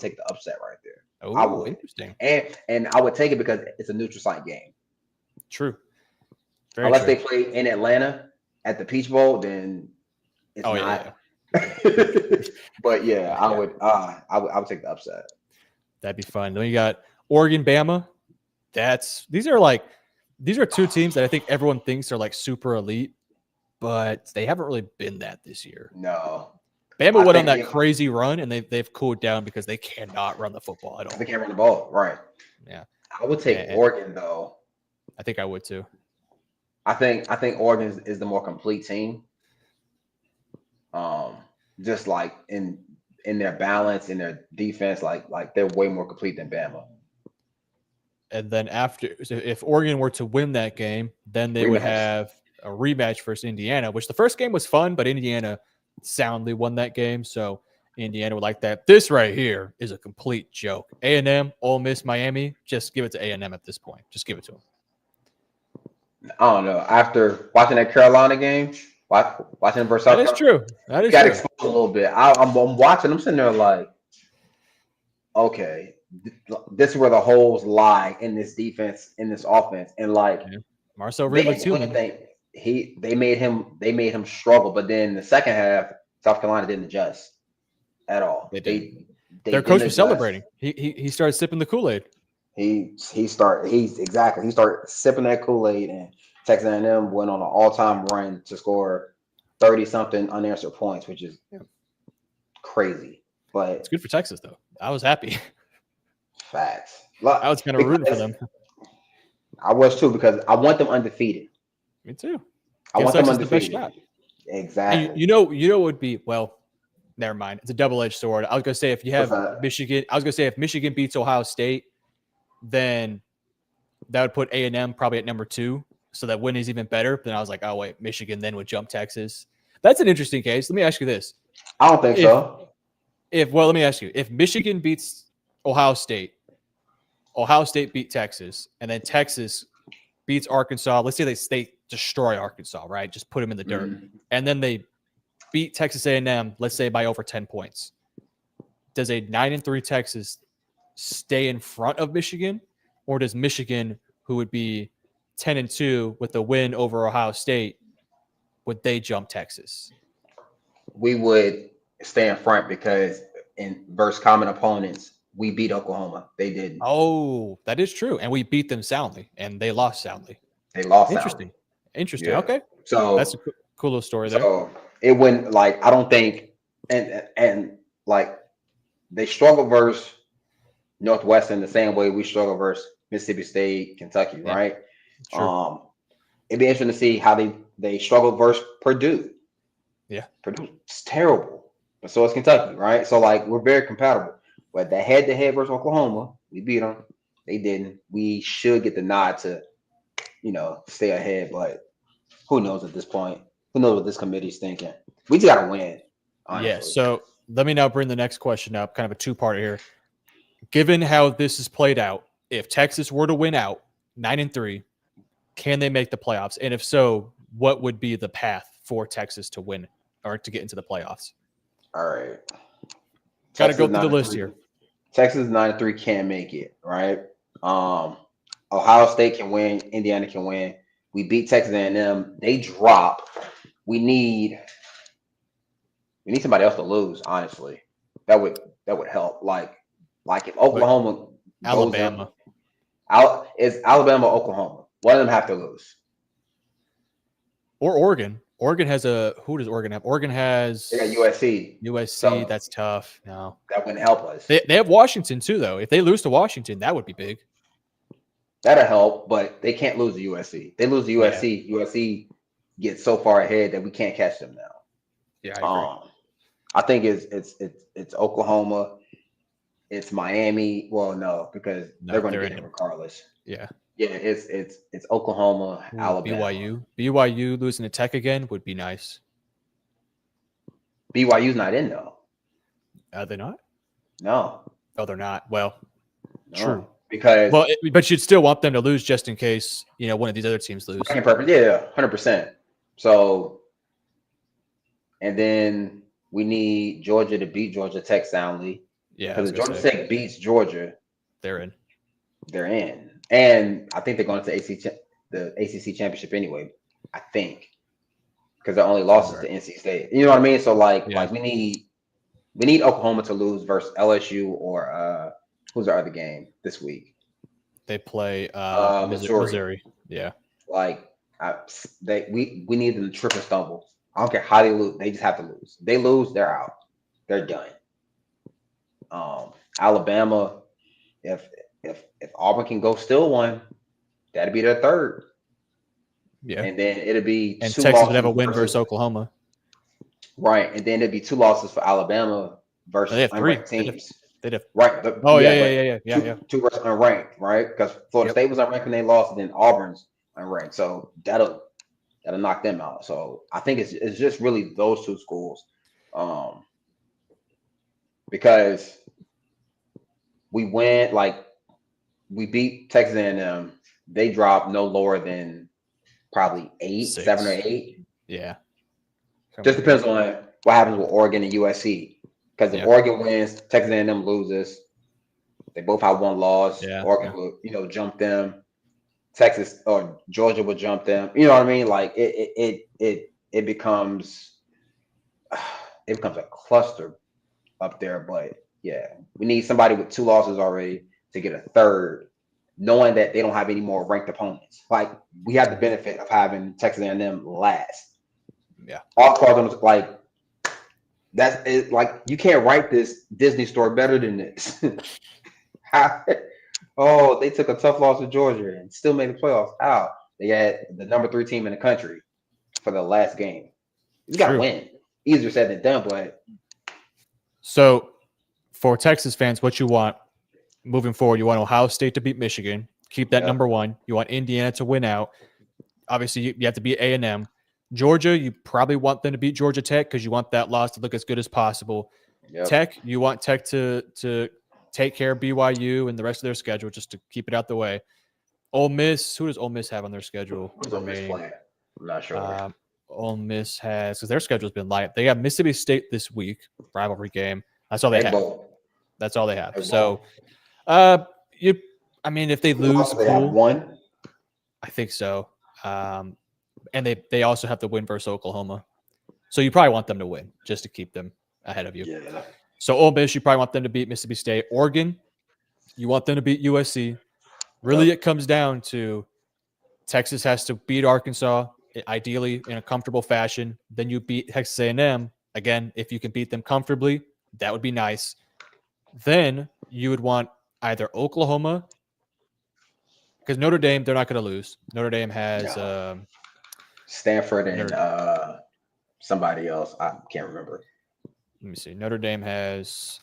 take the upset right there. Oh, I would. Interesting. And I would take it because it's a neutral site game. True. Unless they play in Atlanta at the Peach Bowl, then it's not. Yeah. But yeah, I would take the upset. That'd be fun. Then you got Oregon, Bama. These are two teams that I think everyone thinks are like super elite, but they haven't really been that this year. No. Bama went on that crazy run, and they've cooled down because they cannot run the football at all. They can't run the ball, right? Yeah. I would take Oregon though. I think I would too. I think Oregon is the more complete team. Just like in their balance, in their defense, like they're way more complete than Bama. And then if Oregon were to win that game, then they would have a rematch versus Indiana, which the first game was fun, but Indiana soundly won that game. So Indiana would like that. This right here is a complete joke. A&M, Ole Miss, Miami, just give it to A&M at this point. Just give it to them. I don't know. After watching that Carolina game, watching versus South Carolina, that is true. That is got true. exposed a little bit. I'm watching. I'm sitting there like, okay, this is where the holes lie in this defense, in this offense, and like Marcel Reed too. They made him struggle, but then the second half, South Carolina didn't adjust at all. Their coach was celebrating. He started sipping the Kool-Aid. He started sipping that Kool-Aid, and Texas A&M went on an all-time run to score 30-something unanswered points, which is crazy. But it's good for Texas, though. I was happy. Facts. I was kind of rooting for them. I was too, because I want them undefeated. Me too. I want them undefeated. The best shot. Exactly. And you know what would be, well, never mind. It's a double-edged sword. I was gonna say if you have Michigan, if Michigan beats Ohio State, then that would put A&M probably at number 2. So that win is even better. Then I was like, oh wait, Michigan then would jump Texas. That's an interesting case. Let me ask you this. I don't think so. Let me ask you. If Michigan beats Ohio State beat Texas, and then Texas beats Arkansas, let's say they destroy Arkansas, right? Just put them in the dirt. Mm-hmm. And then they beat Texas A&M, let's say by over 10 points. Does a 9-3 Texas stay in front of Michigan, or does Michigan, who would be 10-2 with a win over Ohio State, would they jump Texas? We would stay in front because in versus common opponents, we beat Oklahoma. They didn't. Oh, that is true. And we beat them soundly, and they lost soundly. They lost out. Interesting. Yeah. Okay. That's So a cool little story there. so it wouldn't like I don't think and like they struggle versus Northwestern the same way we struggle versus Mississippi State, Kentucky, Yeah, right? sure. It'd be interesting to see how they struggle versus Purdue. Yeah. Purdue's terrible, but so is Kentucky, right? So like we're very compatible. But that head-to-head versus Oklahoma, we beat them. They didn't. We should get the nod to, stay ahead. But who knows at this point? Who knows what this committee's thinking? We just gotta win. Honestly. Yeah. So let me now bring the next question up, kind of a two-part here. Given how this is played out, if Texas were to win out 9-3, can they make the playoffs? And if so, what would be the path for Texas to win or to get into the playoffs? All right. Got to go through the list here. Texas 9-3 can't make it, right? Ohio State can win. Indiana can win. We beat Texas A&M. They drop. We need somebody else to lose. Honestly, that would help. Like if Oklahoma, Alabama, is Alabama, Oklahoma. One of them have to lose. Or Oregon. Oregon has who does Oregon have? Oregon has. They got USC. USC, so that's tough. No, that wouldn't help us. They have Washington too, though. If they lose to Washington, that would be big. That'll help, but they can't lose to USC. They lose to USC. Yeah. USC gets so far ahead that we can't catch them now. Yeah, I agree. I think it's Oklahoma, it's Miami. Well, no, because they're going to get it regardless. Yeah. Yeah, it's Oklahoma, Alabama. BYU losing to Tech again would be nice. BYU's not in though. Are they not? No. Oh, they're not. Well, no. True. Because but you'd still want them to lose just in case one of these other teams lose. Yeah, 100%. So, and then we need Georgia to beat Georgia Tech soundly. Yeah, because if Georgia Tech beats Georgia, they're in. They're in, and I think they're going to the ACC championship anyway. I think because their only loss is to NC State. You know what I mean? So like we need Oklahoma to lose versus LSU or who's our other game this week? They play Missouri. Yeah. Like we need them to trip and stumble. I don't care how they lose. They just have to lose. They lose, they're out. They're done. Alabama, if Auburn can go still one, that'd be their third. Yeah. And then it'd be and Texas would have a win versus Oklahoma. Right. And then it'd be 2 losses for Alabama versus unranked teams. They'd have right. Yeah. 2 versus unranked, right? Because Florida State was unranked when they lost, and then Auburn's unranked. So that'll knock them out. So I think it's just really those 2 schools. Because we went we beat Texas A&M. They dropped no lower than probably 7 or 8. Yeah. Just depends on what happens with Oregon and USC. Because if Oregon wins, Texas A&M loses. They both have 1 loss. Yeah. Oregon will, jump them. Texas or Georgia will jump them. You know what I mean? Like it becomes a cluster up there. But yeah, we need somebody with 2 losses already to get a third, knowing that they don't have any more ranked opponents. Like we have the benefit of having Texas A&M last. Yeah. All cards on that's it. Like you can't write this Disney story better than this. They took a tough loss to Georgia and still made the playoffs. How they had the number 3 team in the country for the last game. You got to win. Easier said than done, but so for Texas fans, what you want moving forward? You want Ohio State to beat Michigan, keep that number 1. You want Indiana to win out. Obviously, you have to beat A&M. Georgia, you probably want them to beat Georgia Tech because you want that loss to look as good as possible. Yep. Tech, you want Tech to take care of BYU and the rest of their schedule just to keep it out the way. Ole Miss, who does Ole Miss have on their schedule? Who's Ole Miss playing? I'm not sure. Ole Miss has, because their schedule's been light. They got Mississippi State this week, rivalry game. That's all they have. That's all they have. So, if they lose, they have 1. I think so. And they also have to win versus Oklahoma. So you probably want them to win just to keep them ahead of you. Yeah. So Ole Miss, you probably want them to beat Mississippi State. Oregon, you want them to beat USC. Really, Yep. it comes down to Texas has to beat Arkansas, ideally in a comfortable fashion. Then you beat Texas A&M. Again, if you can beat them comfortably, that would be nice. Then you would want either Oklahoma, because Notre Dame, they're not going to lose. Notre Dame has No. Stanford and Notre, somebody else. I can't remember. let me see. Notre Dame has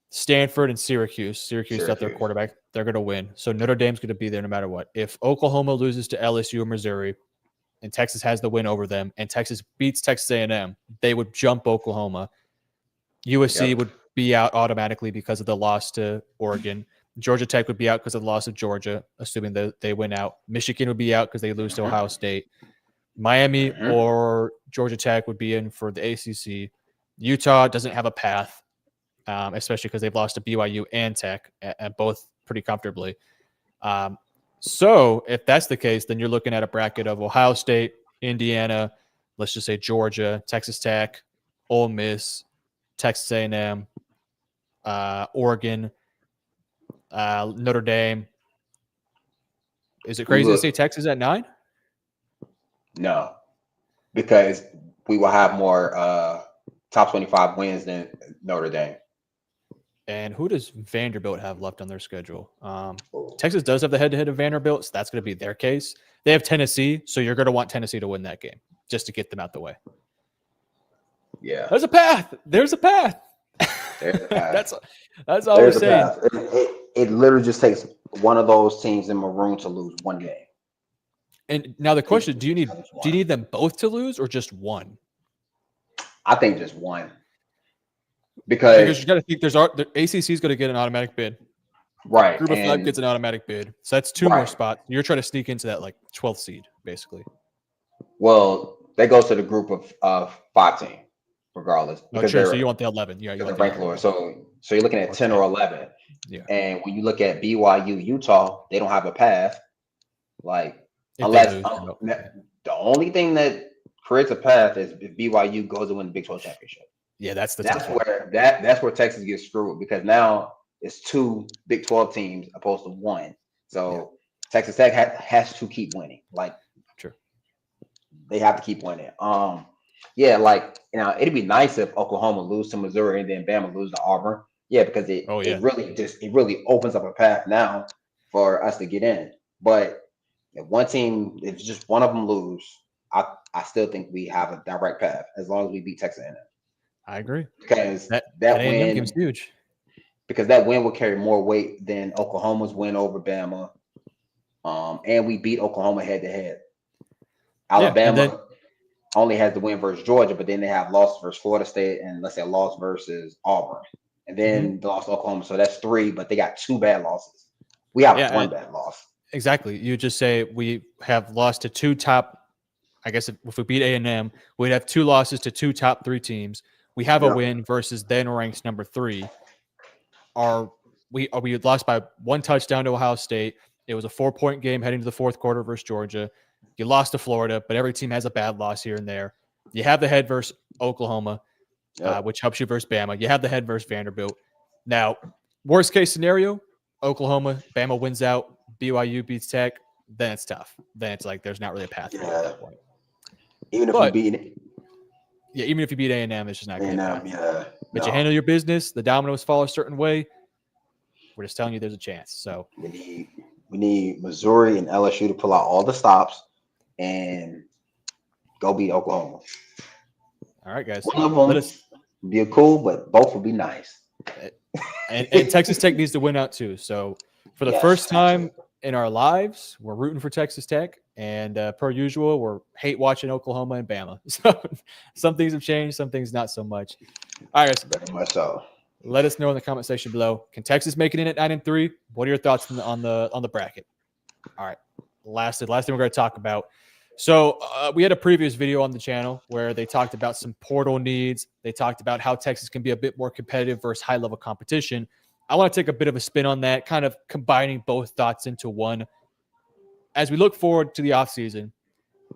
Stanford and Syracuse. Syracuse got their quarterback. They're going to win. So Notre Dame's going to be there no matter what. If Oklahoma loses to LSU or Missouri and Texas has the win over them and Texas beats Texas A&M, they would jump Oklahoma. USC would be out automatically because of the loss to Oregon. Georgia Tech would be out because of the loss of Georgia, assuming that they win out. Michigan would be out because they lose to Ohio State. Miami or Georgia Tech would be in for the ACC. Utah doesn't have a path, especially because they've lost to BYU and Tech, and both pretty comfortably. So if that's the case, then you're looking at a bracket of Ohio State, Indiana, let's just say Georgia, Texas Tech, Ole Miss, Texas A&M, Oregon, Notre Dame. Is it crazy to say Texas at 9? No, because we will have more top 25 wins than Notre Dame. And who does Vanderbilt have left on their schedule? Texas does have the head-to-head of Vanderbilt, so that's going to be their case. They have Tennessee, so you're going to want Tennessee to win that game just to get them out the way. Yeah. There's a path. There's a path. There's a path. that's all we're saying. It literally just takes one of those teams in maroon to lose one game. And now the question, do you need them both to lose or just one? I think just one. Because you got to think the ACC is going to get an automatic bid. Right. Group of 5 gets an automatic bid. So that's 2 more spots. You're trying to sneak into that like 12th seed, basically. Well, that goes to the group of 5 team, regardless. Because so you want the 11. Yeah, you want the ranked lower. So you're looking at 10 or 11. Yeah. And when you look at BYU, Utah, they don't have a path. Like, the only thing that creates a path is if BYU goes to win the Big 12 championship. Yeah, that's where Texas gets screwed, because now it's 2 Big 12 teams opposed to 1. So Texas Tech has to keep winning. Like, sure, they have to keep winning. Like, it'd be nice if Oklahoma lose to Missouri and then Bama lose to Auburn. Yeah, because it really opens up a path now for us to get in. But if just one of them lose, I still think we have a direct path as long as we beat Texas A&M. I agree, because that win game's huge. Because that win will carry more weight than Oklahoma's win over Bama. And we beat Oklahoma head to head. Alabama only has the win versus Georgia, but then they have loss versus Florida State and let's say a loss versus Auburn, and then they lost to Oklahoma. So that's 3, but they got 2 bad losses. We have 1 bad loss. Exactly. You just say we have lost to 2 top. I guess if we beat A&M, we'd have 2 losses to 2 top 3 teams. We have a win versus then ranks number 3. We lost by 1 touchdown to Ohio State. It was a 4-point game heading to the 4th quarter versus Georgia. You lost to Florida, but every team has a bad loss here and there. You have the head versus Oklahoma, which helps you versus Bama. You have the head versus Vanderbilt. Now, worst case scenario, Oklahoma, Bama wins out, BYU beats Tech, then it's tough. Then it's like there's not really a path at that point. Even if we beat it. Yeah, even if you beat A&M, it's just not good. But you handle your business. The dominoes fall a certain way. We're just telling you there's a chance. So we need Missouri and LSU to pull out all the stops and go beat Oklahoma. All right, guys. One of them be cool, but both will be nice. And Texas Tech needs to win out too. So for the first time in our lives, we're rooting for Texas Tech. And per usual, we're hate watching Oklahoma and Bama. So some things have changed, some things not so much. All right, guys. Very much so. Let us know in the comment section below. Can Texas make it in at 9-3? What are your thoughts on the bracket? All right. Last thing we're going to talk about. So we had a previous video on the channel where they talked about some portal needs. They talked about how Texas can be a bit more competitive versus high-level competition. I want to take a bit of a spin on that, kind of combining both thoughts into one. as we look forward to the offseason,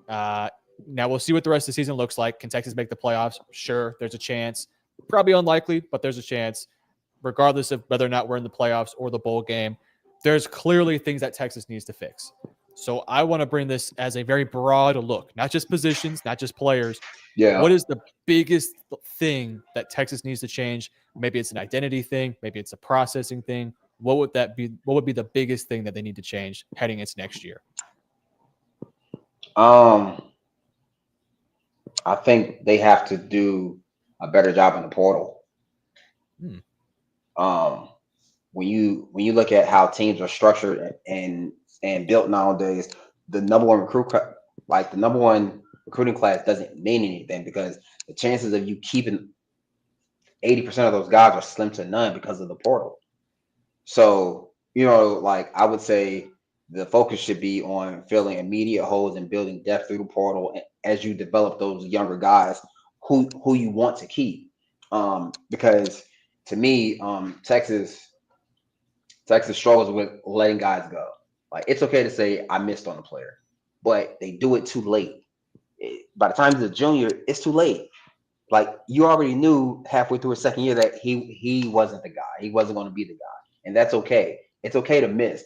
now we'll see what the rest of the season looks like. Can Texas make the playoffs? Sure, there's a chance. Probably unlikely, but there's a chance. Regardless of whether or not we're in the playoffs or the bowl game, there's clearly things that Texas needs to fix. So I want to bring this as a very broad look, not just positions, not just players. Yeah. What is the biggest thing that Texas needs to change? Maybe it's an identity thing. Maybe it's a processing thing. What would that be? What would be the biggest thing that they need to change heading into next year? I think they have to do a better job in the portal. When you look at how teams are structured and built nowadays, the number one recruiting class doesn't mean anything, because the chances of you keeping 80% of those guys are slim to none because of the portal. So, like, I would say the focus should be on filling immediate holes and building depth through the portal as you develop those younger guys who you want to keep. Because to me, Texas struggles with letting guys go. Like, it's okay to say I missed on a player, but they do it too late. By the time he's a junior, it's too late. Like, you already knew halfway through his second year that he wasn't the guy. He wasn't going to be the guy. And that's okay. It's okay to miss.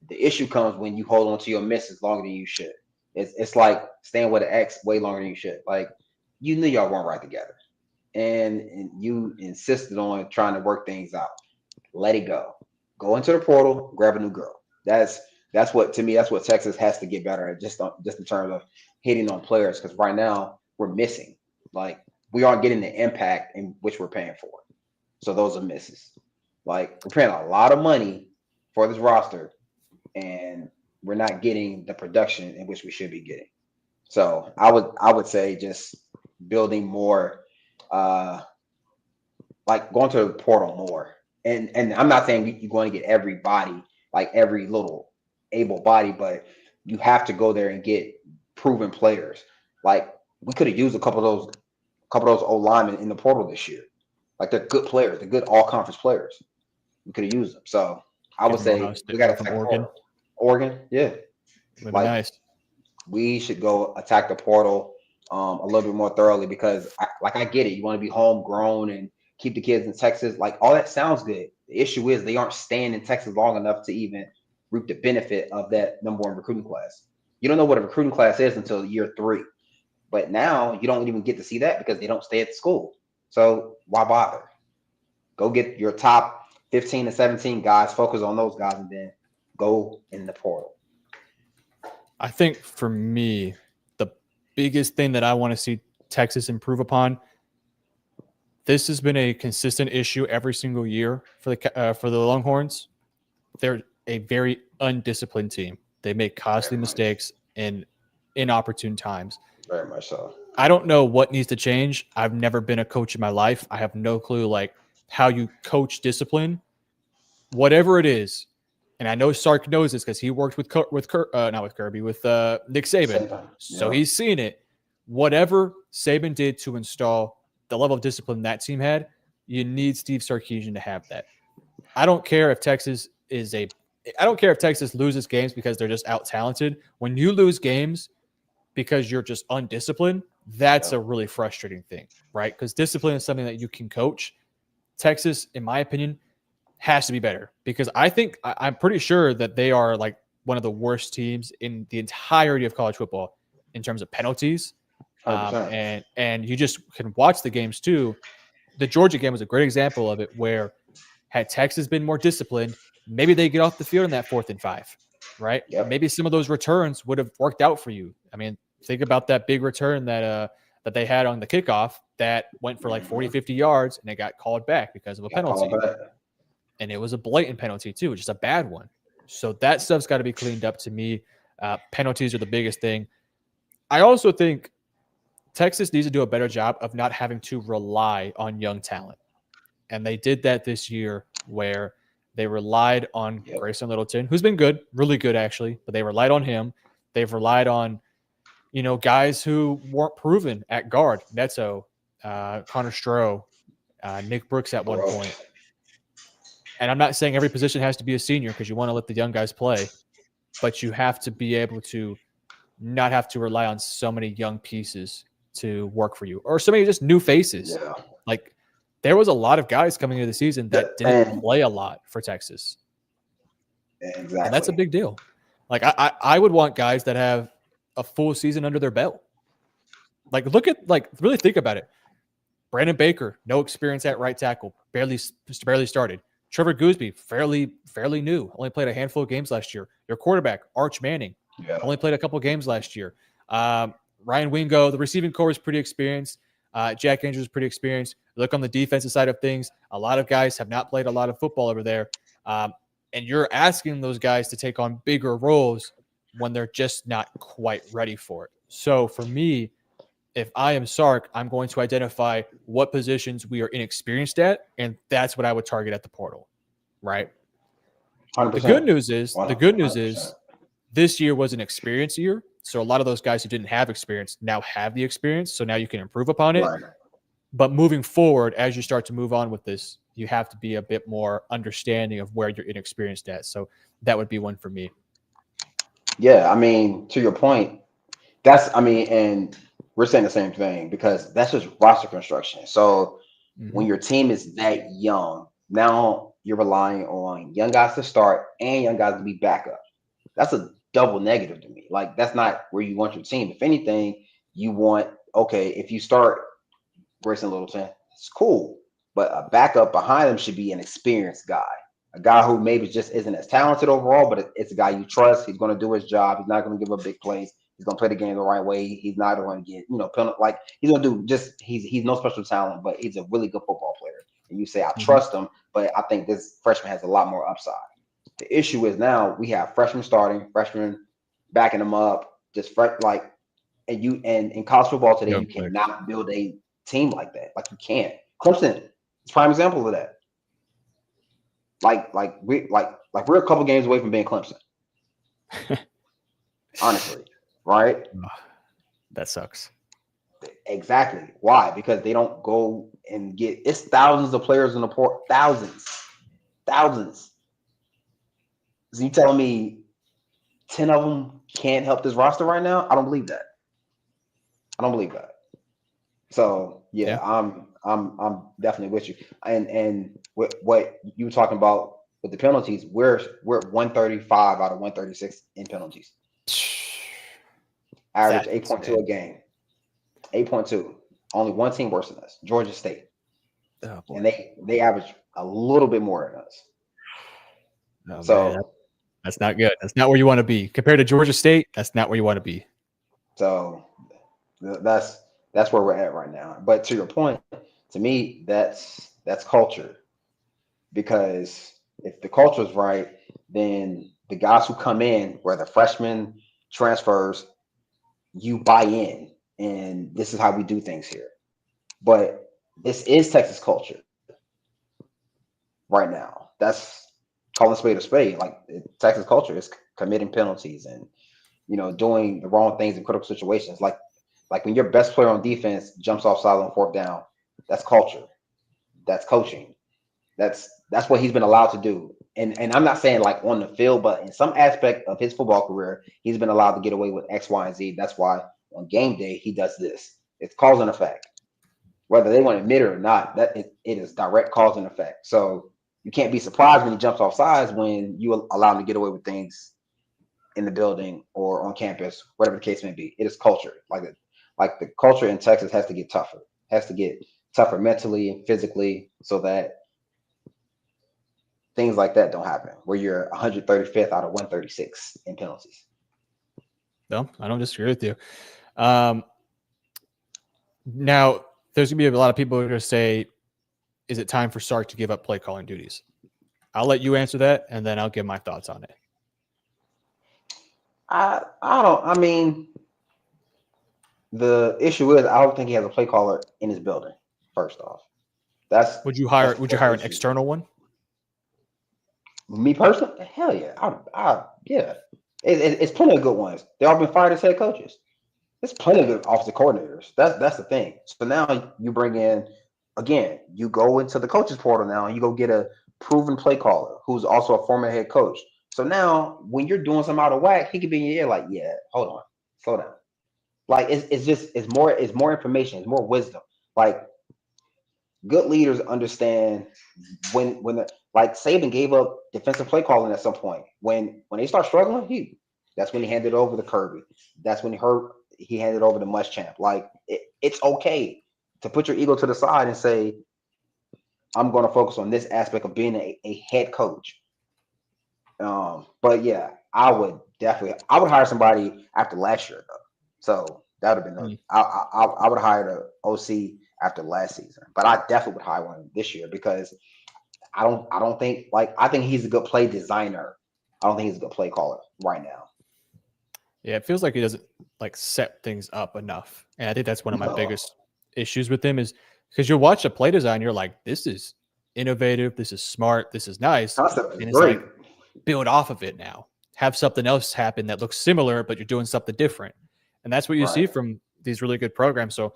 The issue comes when you hold on to your misses longer than you should. It's like staying with an ex way longer than you should. Like, you knew y'all weren't right together, and you insisted on trying to work things out. Let it go. Go into the portal, grab a new girl. That's what, to me, that's what Texas has to get better at, just in terms of hitting on players. Because right now we're missing. Like, we aren't getting the impact in which we're paying for. So those are misses. Like, we're paying a lot of money for this roster, and we're not getting the production in which we should be getting. So I would say just building more, like going to the portal more. And I'm not saying you're going to get everybody, like every little able body, but you have to go there and get proven players. Like, we could have used a couple of those old linemen in the portal this year. Like, they're good players, they're good all conference players. We could have used them. So I would say we got to attack Oregon. Oregon, yeah. Like, nice. We should go attack the portal a little bit more thoroughly, because I get it. You want to be homegrown and keep the kids in Texas. Like, all that sounds good. The issue is they aren't staying in Texas long enough to even reap the benefit of that number one recruiting class. You don't know what a recruiting class is until year 3. But now you don't even get to see that because they don't stay at the school. So why bother? Go get your top 15 to 17 guys, focus on those guys, and then go in the portal. I think for me, the biggest thing that I want to see Texas improve upon, this has been a consistent issue every single year for the Longhorns. They're a very undisciplined team. They make costly mistakes in inopportune times. Very much so. I don't know what needs to change. I've never been a coach in my life. I have no clue like how you coach discipline. Whatever it is, and I know Sark knows this because he worked with Nick Saban. So he's seen it. Whatever Saban did to install the level of discipline that team had, you need Steve Sarkisian to have that. I don't care if Texas loses games because they're just out talented. When you lose games because you're just undisciplined, that's a really frustrating thing, right? Because discipline is something that you can coach. Texas, in my opinion, has to be better, because I'm pretty sure that they are like one of the worst teams in the entirety of college football in terms of penalties. And you just can watch the games too. The Georgia game was a great example of it, where had Texas been more disciplined, maybe they get off the field in that 4th and 5, right? Yep. Maybe some of those returns would have worked out for you. I mean, think about that big return that they had on the kickoff that went for like 40, 50 yards, and it got called back because of a penalty. And it was a blatant penalty too, just a bad one. So that stuff's got to be cleaned up to me. Penalties are the biggest thing. I also think Texas needs to do a better job of not having to rely on young talent. And they did that this year, where they relied on Grayson Littleton, who's been good, really good actually, but they relied on him. They've relied on, guys who weren't proven at guard. Neto, Connor Stroh, Nick Brooks at one point. And I'm not saying every position has to be a senior, because you want to let the young guys play. but you have to be able to not have to rely on so many young pieces to work for you, or so many just new faces. Yeah. Like there was a lot of guys coming into the season that didn't play a lot for Texas. Exactly. And that's a big deal. Like I would want guys that have a full season under their belt. Like really think about it. Brandon Baker, no experience at right tackle, barely started. Trevor Gooseby, fairly new, only played a handful of games last year. Your quarterback, Arch Manning, only played a couple of games last year. Ryan Wingo, the receiving core is pretty experienced. Jack Andrews is pretty experienced. Look on the defensive side of things, a lot of guys have not played a lot of football over there. And you're asking those guys to take on bigger roles when they're just not quite ready for it. So for me, if I am Sark, I'm going to identify what positions we are inexperienced at, and that's what I would target at the portal, right? 100%. The good news is this year was an experience year. So a lot of those guys who didn't have experience now have the experience. So now you can improve upon it. Right. But moving forward, as you start to move on with this, you have to be a bit more understanding of where you're inexperienced at. So that would be one for me. Yeah, I mean, to your point, and we're saying the same thing because that's just roster construction. So when your team is that young, now you're relying on young guys to start and young guys to be backup. That's a double negative to me. Like, that's not where you want your team. If anything, you want, okay, if you start Grayson Littleton, it's cool, but a backup behind him should be an experienced guy. A guy who maybe just isn't as talented overall, but it's a guy you trust. He's going to do his job. He's not going to give up big plays. He's going to play the game the right way. He's not going to get, like he's going to do he's no special talent, but he's a really good football player. And you say, I trust him, but I think this freshman has a lot more upside. The issue is now we have freshmen starting, freshmen backing them up, and in college football today, you cannot build a team like that. Like, you can't. Clemson is a prime example of that. We're a couple games away from being Clemson. Honestly, right? That sucks. Exactly. Why? Because they don't go and it's thousands of players in the port. Thousands. So you telling me 10 of them can't help this roster right now? I don't believe that. So yeah. I'm definitely with you. And what you were talking about with the penalties, we're at 135 out of 136 in penalties. Average 8.2 a game. 8.2. Only one team worse than us, Georgia State. Oh, and they average a little bit more than us. No, so man, that's not good. That's not where you want to be. Compared to Georgia State, that's not where you want to be. So that's where we're at right now. But to your point, to me, that's culture. Because if the culture is right, then the guys who come in, whether freshmen, transfers, you buy in, and this is how we do things here. But this is Texas culture right now. That's calling spade a spade. Like, Texas culture is committing penalties and doing the wrong things in critical situations. Like when your best player on defense jumps off side on fourth down, that's culture. That's coaching. That's what he's been allowed to do. And I'm not saying like on the field, but in some aspect of his football career, he's been allowed to get away with X, Y, and Z. That's why on game day he does this. It's cause and effect. Whether they want to admit it or not, that it is direct cause and effect. So you can't be surprised when he jumps off sides when you allow him to get away with things in the building or on campus, whatever the case may be. It is culture. Like the culture in Texas has to get tougher. Has to get tougher mentally and physically so that things like that don't happen, where you're 135th out of 136 in penalties. No, I don't disagree with you. Now, there's going to be a lot of people who are going to say, is it time for Sark to give up play calling duties? I'll let you answer that, and then I'll give my thoughts on it. I mean, the issue is I don't think he has a play caller in his building, first off. Would you hire an external one? Me personally? Hell yeah. Yeah. It's plenty of good ones. They all been fired as head coaches. There's plenty of good offensive coordinators. That's the thing. So now you bring in, again, you go into the coaches portal now and you go get a proven play caller who's also a former head coach. So now when you're doing something out of whack, he could be in your ear like, yeah, hold on, slow down. Like it's more information, it's more wisdom. Like good leaders understand when the like Saban gave up defensive play calling at some point. When they start struggling, that's when he handed over to Kirby. That's when he handed over to Muschamp. Like it's okay to put your ego to the side and say, I'm going to focus on this aspect of being a head coach. But yeah, I would hire somebody after last year though. So that would have been I would hire the OC after last season, but I definitely would hire one this year because I don't think I think he's a good play designer. I don't think he's a good play caller right now. Yeah, it feels like he doesn't set things up enough, and I think that's one of my biggest issues with him is because you'll watch a play design, you're like, this is innovative, this is smart, this is nice, Concept is and it's great. Build off of it now. Have something else happen that looks similar, but you're doing something different, and that's what you see from these really good programs. So,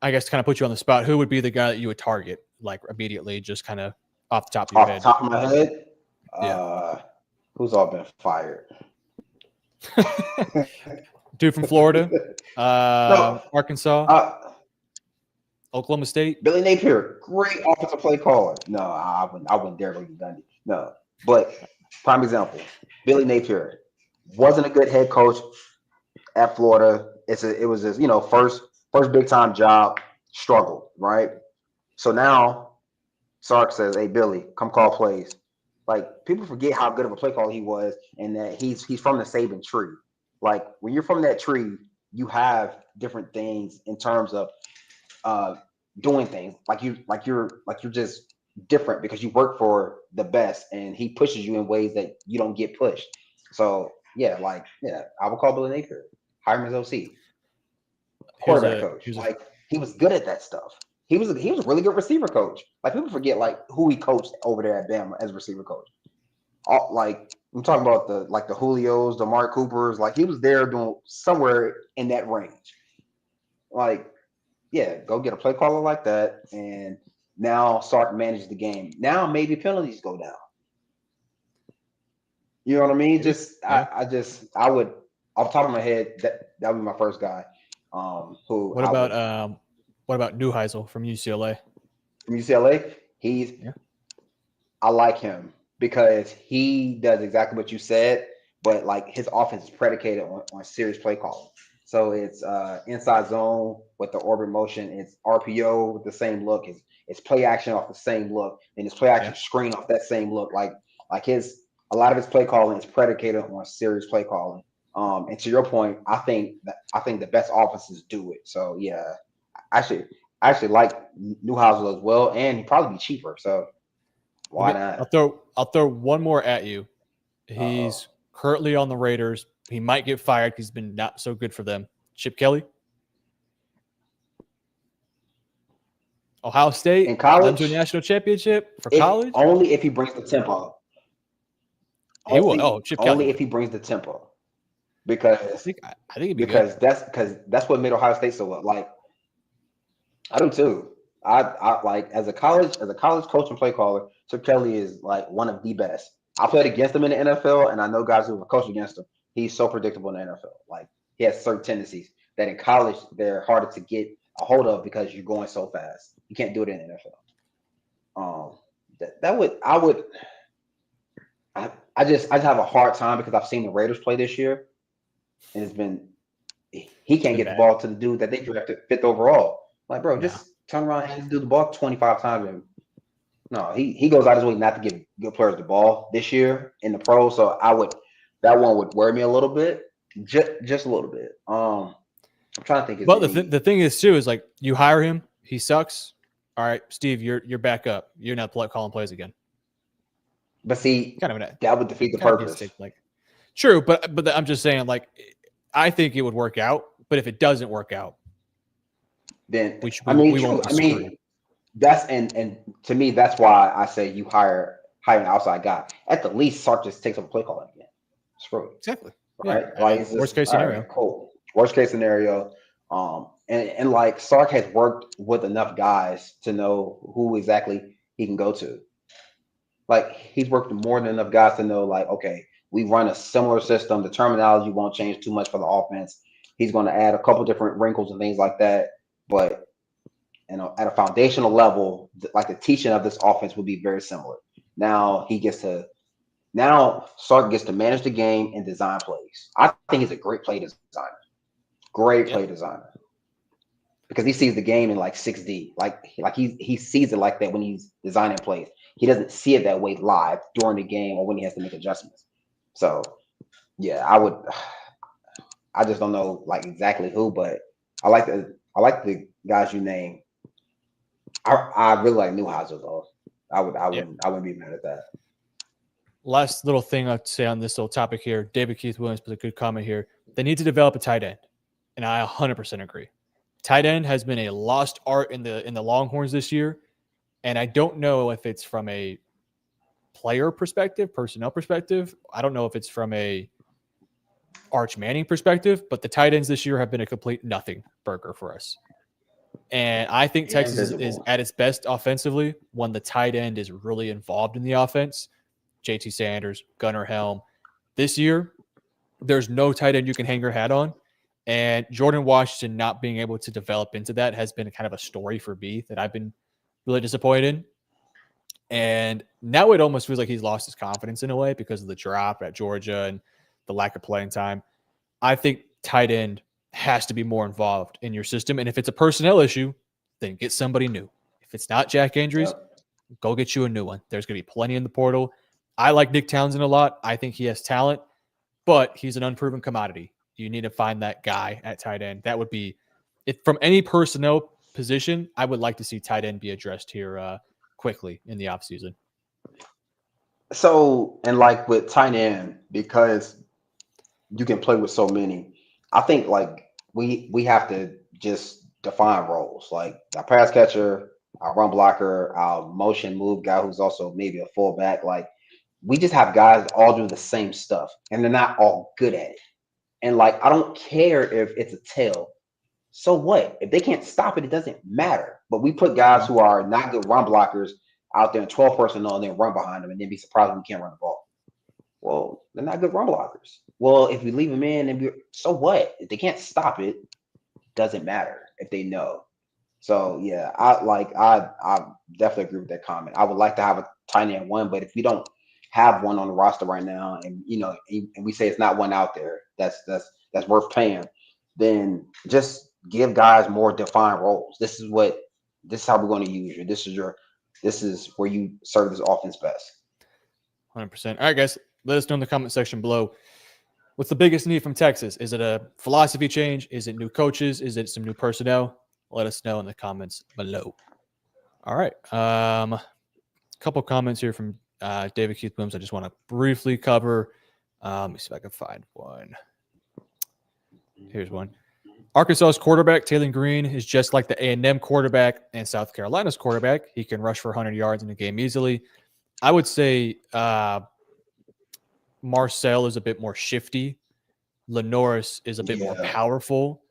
I guess to kind of put you on the spot, who would be the guy that you would target immediately, just kind of off the top of your head? Off the top of my head, yeah. Who's all been fired? Dude from Florida, no, Arkansas, Oklahoma State. Billy Napier, great offensive play caller. No, I wouldn't dare go to Dundee. No, but prime example, Billy Napier wasn't a good head coach at Florida. It was his first big time job, struggled, right? So now Sark says, "Hey Billy, come call plays." Like people forget how good of a play caller he was, and that he's from the Saban tree. Like when you're from that tree, you have different things in terms of doing things. You're just different because you work for the best, and he pushes you in ways that you don't get pushed. So yeah, I would call Billy Napier, hire him as OC, quarterback coach. He was good at that stuff. He was a really good receiver coach. Like people forget who he coached over there at Bama as receiver coach. I'm talking about the Julios, the Mark Coopers. Like he was there doing somewhere in that range. Yeah, go get a play caller like that, and now Sark manage the game. Now maybe penalties go down. You know what I mean? I would off the top of my head that would be my first guy. What about Neuheisel from UCLA? From UCLA, I like him because he does exactly what you said, but his offense is predicated on serious play calling. So it's inside zone with the orbit motion. It's RPO with the same look. It's play action off the same look, and it's play action screen off that same look. A lot of his play calling is predicated on serious play calling. And to your point, I think the best offenses do it. So yeah, I actually like Neuheisel as well, and he'd probably be cheaper. So why not? I'll throw one more at you. He's currently on the Raiders. He might get fired because he's been not so good for them. Chip Kelly, Ohio State, in college, to a national championship for college. Only if he brings the tempo. He will. Oh, Chip Kelly. Only if he brings the tempo, because I think it'd be because good. that's what made Ohio State so well. I do too. I as a college coach and play caller, Chip Kelly is one of the best. I played against him in the NFL, and I know guys who have coached against him. He's so predictable in the NFL. He has certain tendencies that in college they're harder to get a hold of because you're going so fast. You can't do it in the NFL. I just have a hard time because I've seen the Raiders play this year, and he can't get the ball to the dude that they drafted fifth overall. Bro, just turn around and do the ball 25 times. And no, he goes out his way not to give good players the ball this year in the pros. So that one would worry me a little bit, just a little bit. I'm trying to think. But the thing is too is you hire him, he sucks. All right, Steve, you're back up. You're not calling plays again. But see, that would defeat the purpose. True, but I'm just saying, I think it would work out. But if it doesn't work out, then we won't be screwed. That's and to me, that's why I say you hire an outside guy. At the least, Sark just takes up a play calling again. Screw it. Exactly. Right. Yeah. Worst case scenario. Right, cool. Worst case scenario. And Sark has worked with enough guys to know who exactly he can go to. like he's worked with more than enough guys to know, like, okay, we run a similar system. The terminology won't change too much for the offense. He's going to add a couple different wrinkles and things like that. But at a foundational level, like the teaching of this offense would be very similar. Now Sark gets to manage the game and design plays. I think he's a great play designer. Great play designer. Because he sees the game in like 6D. Like he sees it like that when he's designing plays. He doesn't see it that way live during the game or when he has to make adjustments. So yeah, I just don't know like exactly who, but I like the guys you named. I really like Neuhauser though. I wouldn't be mad at that. Last little thing I'd say on this little topic here, David Keith Williams put a good comment here. They need to develop a tight end, and I 100% agree. Tight end has been a lost art in the Longhorns this year, and I don't know if it's from a player perspective, personnel perspective. I don't know if it's from a Arch Manning perspective, but the tight ends this year have been a complete nothing burger for us. And I think Texas is at its best offensively when the tight end is really involved in the offense. JT Sanders, Gunnar Helm. This year, there's no tight end you can hang your hat on. And Jordan Washington not being able to develop into that has been kind of a story for me that I've been really disappointed in. And now it almost feels like he's lost his confidence in a way because of the drop at Georgia and the lack of playing time. I think tight end has to be more involved in your system. And if it's a personnel issue, then get somebody new. If it's not Jack Andrews, go get you a new one. There's going to be plenty in the portal. I like Nick Townsend a lot. I think he has talent, but he's an unproven commodity. You need to find that guy at tight end. That would be, if from any personnel position, I would like to see tight end be addressed here quickly in the offseason. So, and like with tight end, because you can play with so many, I think like we have to just define roles. Like our pass catcher, our run blocker, our motion move guy who's also maybe a fullback. Like we just have guys that all do the same stuff and they're not all good at it. And like I don't care if it's a tail. So what? If they can't stop it, it doesn't matter. But we put guys who are not good run blockers out there in 12 personnel and then run behind them and then be surprised when we can't run the ball. Well, they're not good run blockers. Well, if we leave them in, and so what? If they can't stop it, doesn't matter if they know. So yeah, I definitely agree with that comment. I would like to have a tight end one, but if we don't have one on the roster right now, and and we say it's not one out there that's worth paying, then just give guys more defined roles. This is how we're going to use you. This is where you serve this offense best. 100%. All right, guys, let us know in the comment section below. What's the biggest need from Texas? Is it a philosophy change? Is it new coaches? Is it some new personnel? Let us know in the comments below. All right. A couple comments here from David Keith Williams. I just want to briefly cover. Let me see if I can find one. Here's one. Arkansas's quarterback, Taylor Green, is just like the A&M quarterback and South Carolina's quarterback. He can rush for 100 yards in a game easily. I would say Marcel is a bit more shifty. Lenoris is a bit more powerful.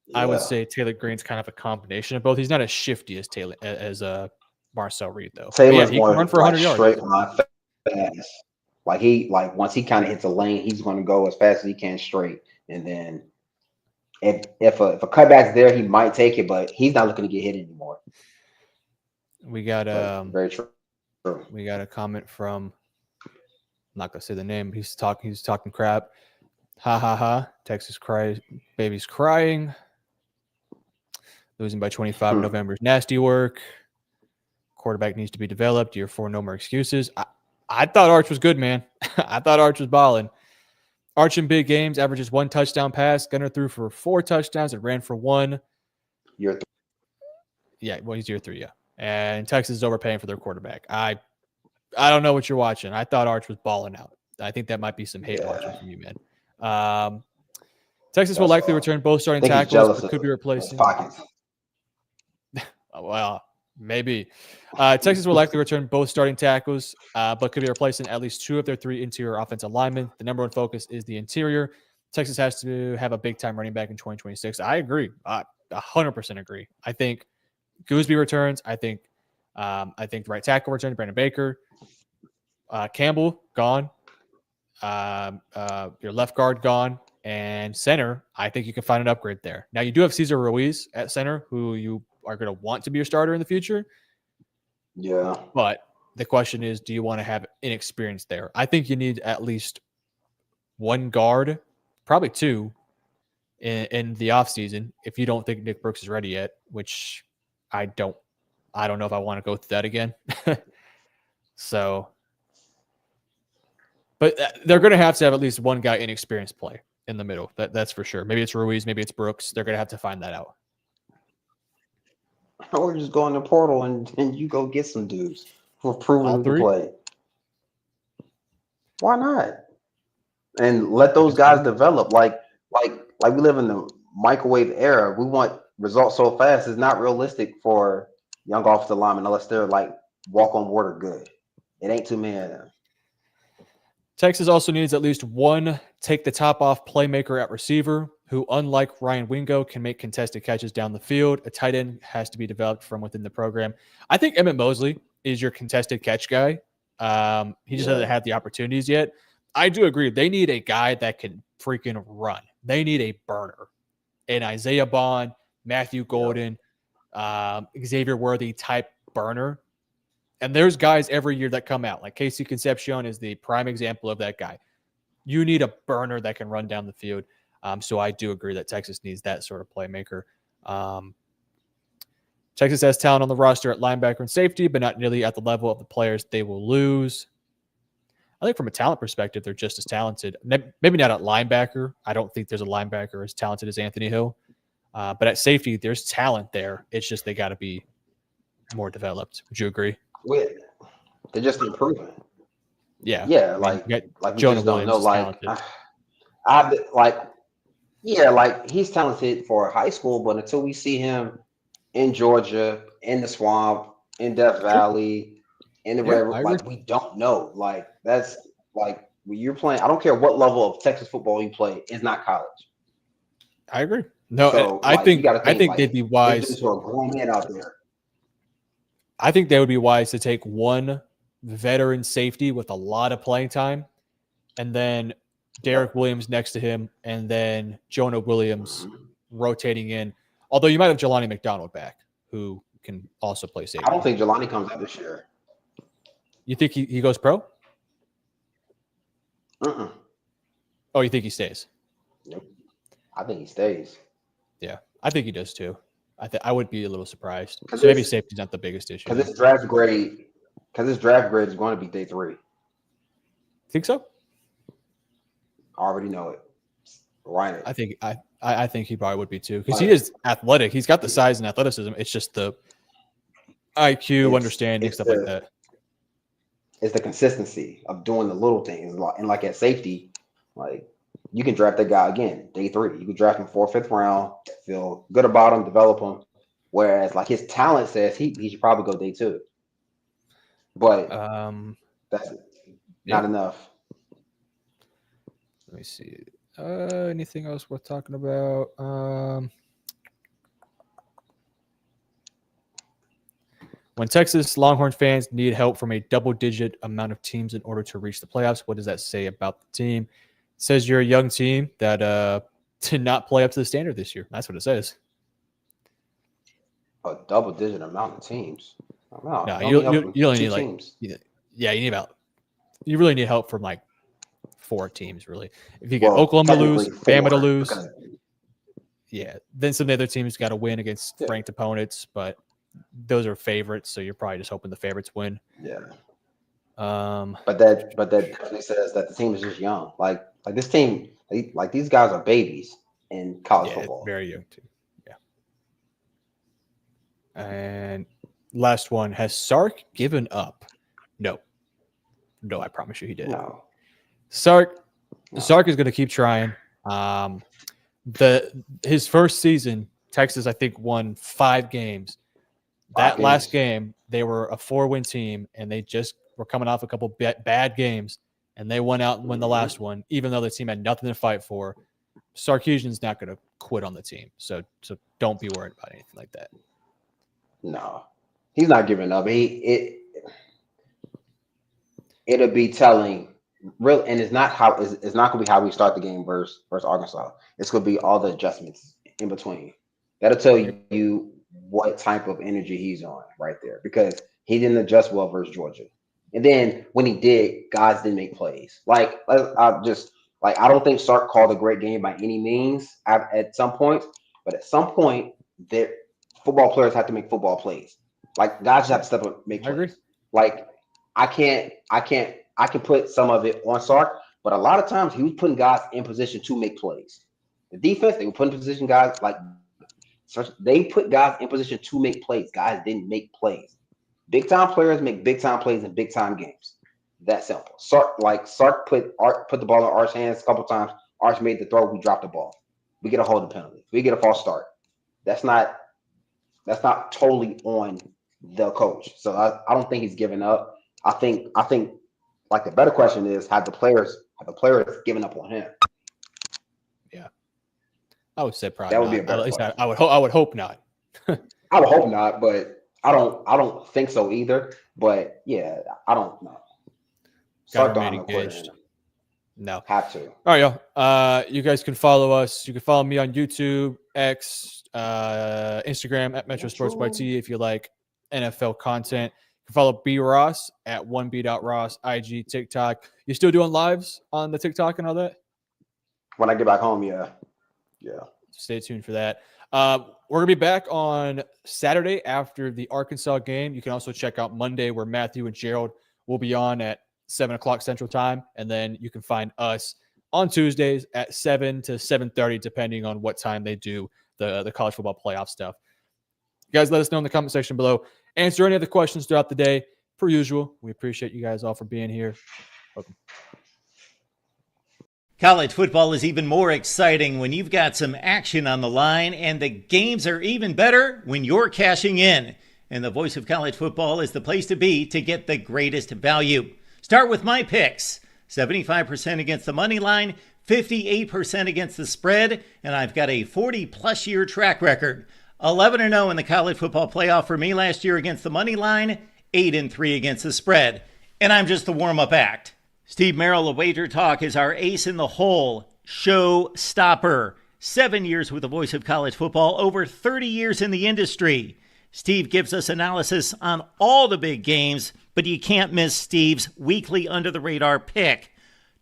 Yeah. I would say Taylor Green's kind of a combination of both. He's not as shifty as Marcel Reed, though. Taylor's he can run for 100 yards. Straight line fast. Once he kind of hits a lane, he's going to go as fast as he can straight. And then if a cutback's there, he might take it, but he's not looking to get hit anymore. We got very true. We got a comment from, I'm not gonna say the name, but he's talking crap. Ha ha ha. Texas baby's crying. Losing by 25 November's nasty work. Quarterback needs to be developed. Year 4, no more excuses. I thought Arch was good, man. I thought Arch was balling. Arch in big games averages 1 touchdown pass. Gunnar threw for 4 touchdowns and ran for 1. Year 3. Yeah, well, he's year 3, yeah. And Texas is overpaying for their quarterback. I don't know what you're watching. I thought Arch was balling out. I think that might be some hate watching from you, man. Texas will likely return both starting tackles, but could be replacing. Well, maybe. Texas will likely return both starting tackles, but could be replacing at least 2 of their 3 interior offensive linemen. The number 1 focus is the interior. Texas has to have a big-time running back in 2026. I agree. 100% agree. I think Gooseby returns. I think the right tackle returns, Brandon Baker. Campbell gone. Your left guard gone, and center. I think you can find an upgrade there. Now you do have Cesar Ruiz at center, who you are going to want to be your starter in the future. Yeah. But the question is, do you want to have inexperience there? I think you need at least one guard, probably two, in the offseason if you don't think Nick Brooks is ready yet, which I don't know if I want to go through that again. So, but they're going to have at least one guy inexperienced play in the middle. That's for sure. Maybe it's Ruiz, maybe it's Brooks. They're going to have to find that out. Or just go in the portal and you go get some dudes who have proven to play. Why not? And let those guys develop. Like we live in the microwave era. We want results so fast. It's not realistic for young offensive linemen unless they're like walk on water good. It ain't too many of them. Texas also needs at least one take the top off playmaker at receiver who, unlike Ryan Wingo, can make contested catches down the field. A tight end has to be developed from within the program. I think Emmett Mosley is your contested catch guy. He just hasn't had the opportunities yet. I do agree. They need a guy that can freaking run. They need a burner. An Isaiah Bond, Matthew Golden, Xavier Worthy type burner. And there's guys every year that come out. Like Casey Concepcion is the prime example of that guy. You need a burner that can run down the field. So I do agree that Texas needs that sort of playmaker. Texas has talent on the roster at linebacker and safety, but not nearly at the level of the players they will lose. I think from a talent perspective, they're just as talented. Maybe not at linebacker. I don't think there's a linebacker as talented as Anthony Hill. But at safety, there's talent there. It's just they got to be more developed. Would you agree? They're just improving. Yeah. Yeah, like we Jonah just Williams don't know. Like he's talented for high school, but until we see him in Georgia, in the swamp, in Death Valley, in the Red, like we don't know. Like that's like when you're playing. I don't care what level of Texas football you play. It's not college. I agree. No, so, I think they'd be wise. To a grown man out there. I think they would be wise to take one veteran safety with a lot of playing time, and then Derek Williams next to him, and then Jonah Williams rotating in. Although you might have Jelani McDonald back, who can also play safety. I don't think Jelani comes out this year. You think he goes pro? Oh, you think he stays? Nope. I think he stays. Yeah, I think he does too. I would be a little surprised. So maybe safety's not the biggest issue. Because this draft grade is going to be day 3. Think so? I already know it. Right. I think he probably would be too, because he is athletic. He's got the size and athleticism. It's just the IQ, understanding, stuff like that. It's the consistency of doing the little things. And like at safety, like you can draft that guy again, day 3. You can draft him 4th, 5th round, feel good about him, develop him. Whereas like his talent says he should probably go day 2. But that's not enough. Let me see. Anything else worth talking about? When Texas Longhorn fans need help from a double-digit amount of teams in order to reach the playoffs, what does that say about the team? It says you're a young team that did not play up to the standard this year. That's what it says. A double-digit amount of teams. No, you only need like teams. You really need help from like 4 teams, really. If you get Oklahoma to lose, Bama to lose, then some of the other teams got to win against ranked opponents, but those are favorites, so you're probably just hoping the favorites win. Yeah. But that definitely says that the team is just young. Like this team, like these guys are babies in college football. Very young too. Yeah. And last one, has Sark given up? No, I promise you he did. No. Sark is going to keep trying. His first season, Texas, I think, won 5 games. Last game, they were a 4-win team, and they just were coming off a couple bad games, and they went out and won the last one, even though the team had nothing to fight for. Sarkisian's not going to quit on the team, so don't be worried about anything like that. No, he's not giving up. it'll be telling real, and it's not how it's not gonna be how we start the game versus Arkansas. It's gonna be all the adjustments in between. That'll tell you what type of energy he's on right there because he didn't adjust well versus Georgia. And then when he did, guys didn't make plays. Like I just like I don't think Sark called a great game by any means at some point, but at some point, there football players have to make football plays. Like guys just have to step up and make plays. agree. Like I can put some of it on Sark, but a lot of times he was putting guys in position to make plays. The defense, they were putting position guys like they put guys in position to make plays. Guys didn't make plays. Big time players make big time plays in big time games. That simple. Sark put the ball in Arch's hands a couple times. Arch made the throw. We dropped the ball. We get a holding penalty. We get a false start. That's not totally on the coach. So I don't think he's giving up. I think like the better question is have the players given up on him? Yeah, I would say probably that would not. be a better At least question. I would hope not. I would hope not, but I don't think so either. But yeah, I don't know. Gotta remain engaged. No. Have to. All right, y'all. You guys can follow us. You can follow me on YouTube, X, Instagram at Metro Sports by T if you like NFL content. You can follow B Ross at 1b.ross, IG, TikTok. You still doing lives on the TikTok and all that? When I get back home, yeah. Stay tuned for that. We're going to be back on Saturday after the Arkansas game. You can also check out Monday where Matthew and Gerald will be on at 7 o'clock Central Time. And then you can find us on Tuesdays at 7 to 7:30, depending on what time they do the college football playoff stuff. You guys let us know in the comment section below. Answer any other questions throughout the day. Per usual, we appreciate you guys all for being here. Welcome. College football is even more exciting when you've got some action on the line, and the games are even better when you're cashing in. And the Voice of College Football is the place to be to get the greatest value. Start with my picks. 75% against the money line, 58% against the spread, and I've got a 40-plus year track record. 11-0 in the college football playoff for me last year against the money line, 8-3 against the spread. And I'm just the warm-up act. Steve Merrill of Wager Talk is our ace in the hole, show stopper. 7 years with the Voice of College Football, over 30 years in the industry. Steve gives us analysis on all the big games, but you can't miss Steve's weekly under-the-radar pick.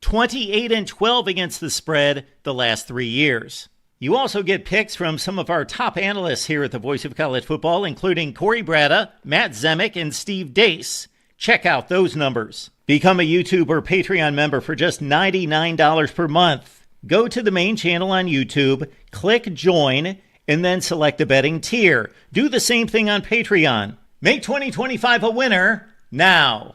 28-12 against the spread the last 3 years. You also get picks from some of our top analysts here at the Voice of College Football, including Corey Bratta, Matt Zemek, and Steve Dace. Check out those numbers. Become a YouTube or Patreon member for just $99 per month. Go to the main channel on YouTube, click join, and then select the betting tier. Do the same thing on Patreon. Make 2025 a winner now.